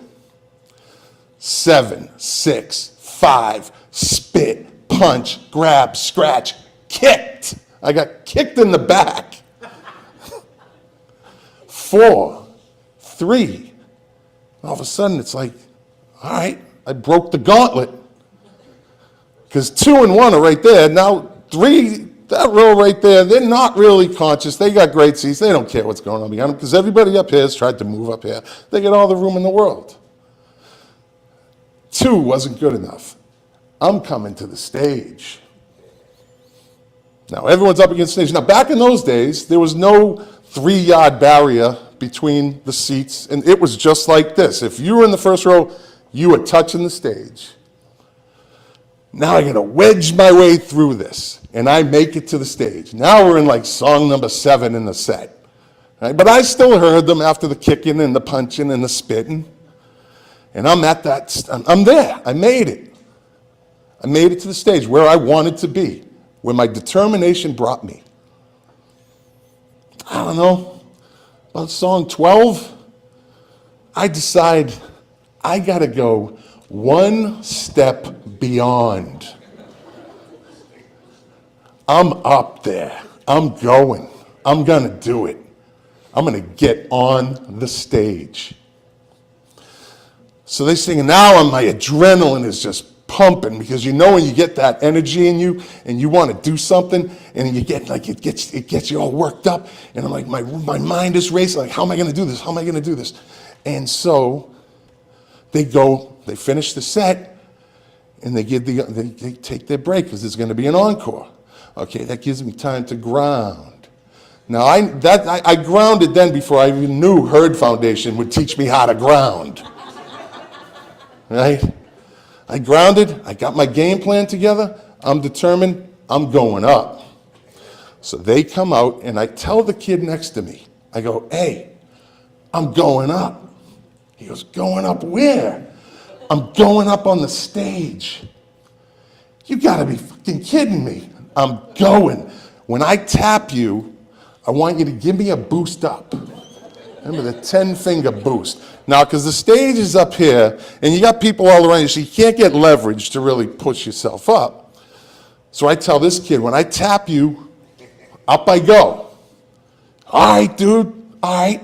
7, 6, 5, spit, punch, grab, scratch, kicked. I got kicked in the back. 4, 3. All of a sudden it's like, all right, I broke the gauntlet. Because 2 and 1 are right there. Now 3, that row right there, they're not really conscious. They got great seats. They don't care what's going on behind them because everybody up here has tried to move up here. They get all the room in the world. 2 wasn't good enough. I'm coming to the stage. Now everyone's up against the stage. Now back in those days, there was no 3-yard barrier between the seats, and it was just like this. If you were in the first row, you were touching the stage. Now I gotta wedge my way through this, and I make it to the stage. Now we're in like song number 7 in the set. Right? But I still heard them after the kicking and the punching and the spitting. And I'm at that, I'm there, I made it. I made it to the stage where I wanted to be, where my determination brought me. I don't know, about song 12, I decide I gotta go one step beyond. I'm up there. I'm going. I'm gonna do it. I'm gonna get on the stage. So they sing, and now my adrenaline is just pumping because you know when you get that energy in you and you want to do something and you get like it gets you all worked up, and I'm like my mind is racing, like how am I gonna do this? How am I gonna do this? And so they finish the set, and they take their break because there's going to be an encore. Okay, that gives me time to ground. Now I grounded then before I even knew Herd Foundation would teach me how to ground. Right? I grounded. I got my game plan together. I'm determined. I'm going up. So they come out, and I tell the kid next to me. I go, "Hey, I'm going up." He goes, "Going up where?" "I'm going up on the stage." "You gotta be fucking kidding me." "I'm going. When I tap you, I want you to give me a boost up." Remember the 10-finger boost. Now, because the stage is up here, and you got people all around you, so you can't get leverage to really push yourself up. So I tell this kid, when I tap you, up I go. "All right, dude, all right."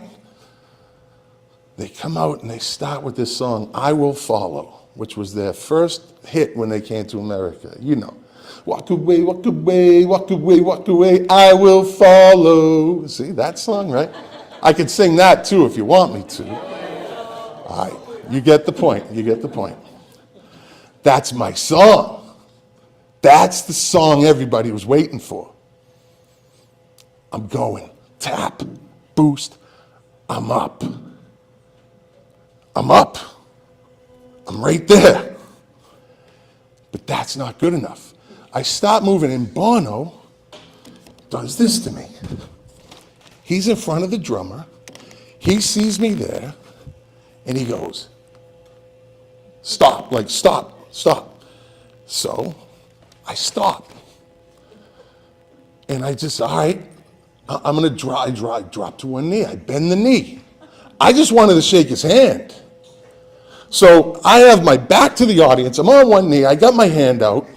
They come out and they start with this song, "I Will Follow," which was their first hit when they came to America. You know, "Walk away, walk away, walk away, walk away, I will follow." See, that song, right? I could sing that too if you want me to. All right, you get the point, you get the point. That's my song. That's the song everybody was waiting for. I'm going, tap, boost, I'm up. I'm up. I'm right there. But that's not good enough. I stop moving, and Bono does this to me. He's in front of the drummer. He sees me there, and he goes, stop, like stop, stop. So I stop. And I just, all right, I'm gonna drop to one knee. I bend the knee. I just wanted to shake his hand. So I have my back to the audience. I'm on one knee. I got my hand out.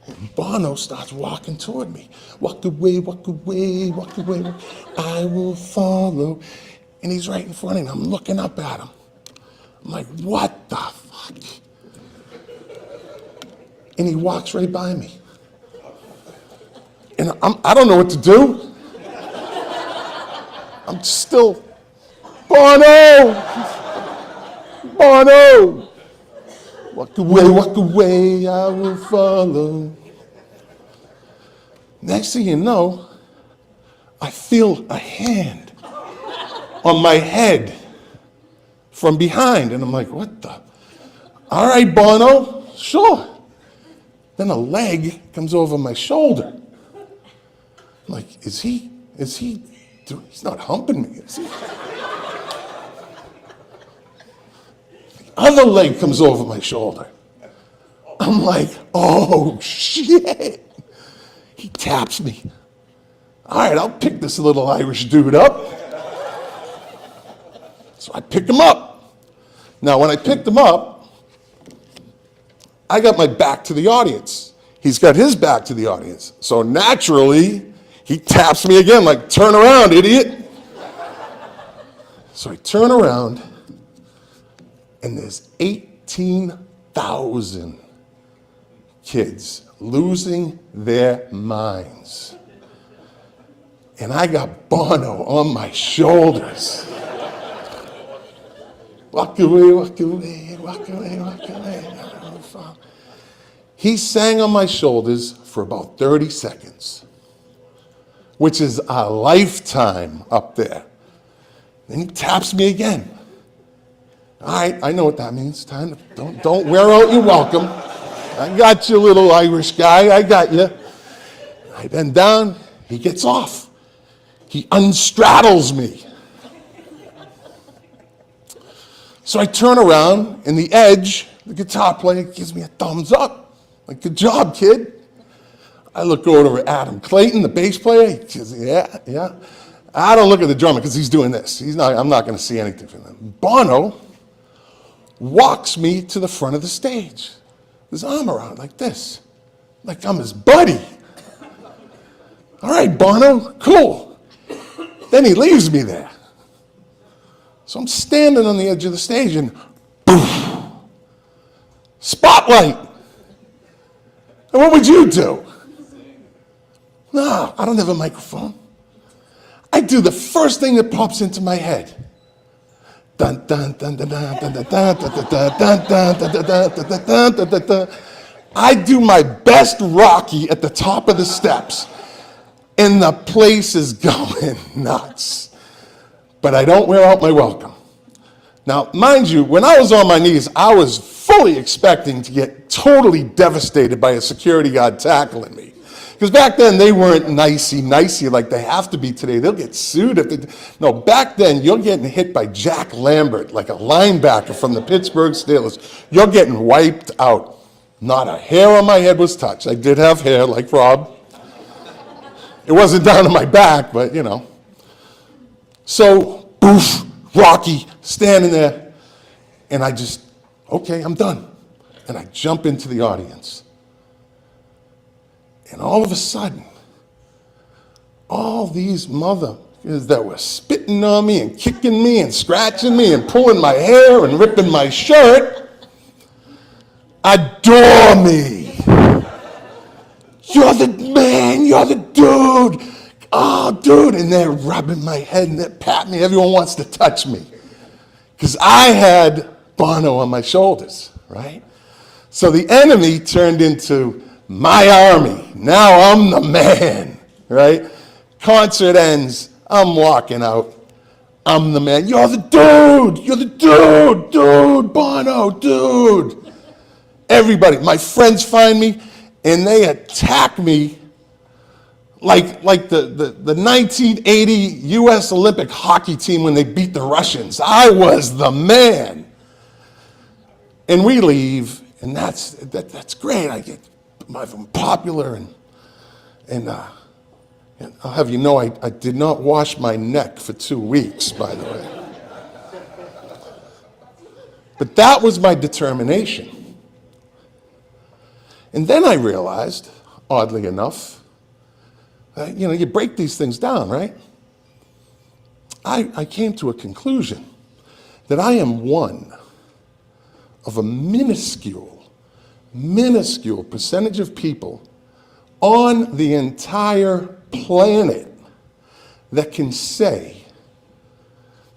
And Bono starts walking toward me. Walk away, walk away, walk away. I will follow. And he's right in front of me. I'm looking up at him. I'm like, what the fuck? And he walks right by me. And I don't know what to do. I'm still, Bono! Bono! Walk away, I will follow. Next thing you know, I feel a hand on my head from behind. And I'm like, what the? All right, Bono, sure. Then a leg comes over my shoulder. I'm like, is he he's not humping me, is he? Other leg comes over my shoulder. I'm like, oh shit. He taps me. All right, I'll pick this little Irish dude up. So I pick him up. Now, when I picked him up, I got my back to the audience. He's got his back to the audience. So naturally, he taps me again, like, turn around, idiot. So I turn around, and there's 18,000 kids losing their minds. And I got Bono on my shoulders. Walk away, walk away, walk away, walk away. He sang on my shoulders for about 30 seconds, which is a lifetime up there. Then he taps me again. All right, I know what that means. Time to, don't wear out your welcome. I got you, little Irish guy. I got you. I bend down. He gets off. He unstraddles me. So I turn around, and the Edge, the guitar player, gives me a thumbs up. Like, good job, kid. I look over at Adam Clayton, the bass player. He says, yeah. I don't look at the drummer because he's doing this. I'm not going to see anything from him. Bono walks me to the front of the stage. His arm around like this. Like I'm his buddy. All right, Bono, cool. Then he leaves me there. So I'm standing on the edge of the stage and poof, spotlight. And what would you do? No, I don't have a microphone. I do the first thing that pops into my head. Dun dun dun dun dun dun dun dun dun dun dun dun dun dun dun. I do my best Rocky at the top of the steps, and the place is going nuts. But I don't wear out my welcome. Now, mind you, when I was on my knees, I was fully expecting to get totally devastated by a security guard tackling me. Because back then, they weren't nicey like they have to be today. They'll get sued if they... No, back then, you're getting hit by Jack Lambert, like a linebacker from the Pittsburgh Steelers. You're getting wiped out. Not a hair on my head was touched. I did have hair, like Rob. It wasn't down to my back, but, you know. So, boof, Rocky, standing there. And I just, okay, I'm done. And I jump into the audience. And all of a sudden, all these motherfuckers that were spitting on me and kicking me and scratching me and pulling my hair and ripping my shirt adore me. You're the man, you're the dude. Oh, dude. And they're rubbing my head and they're patting me. Everyone wants to touch me. Because I had Bono on my shoulders, right? So the enemy turned into my army. Now I'm the man, right? Concert ends, I'm walking out. I'm the man. You're the dude, Bono, dude. Everybody, my friends find me and they attack me like the 1980 US Olympic hockey team when they beat the Russians. I was the man. And we leave, and that's great. I'm popular, and I'll have you know, I did not wash my neck for 2 weeks, by the way. But that was my determination. And then I realized, oddly enough, you break these things down, right? I came to a conclusion that I am one of a minuscule percentage of people on the entire planet that can say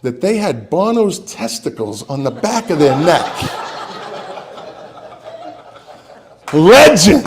that they had Bono's testicles on the back of their neck. Legend.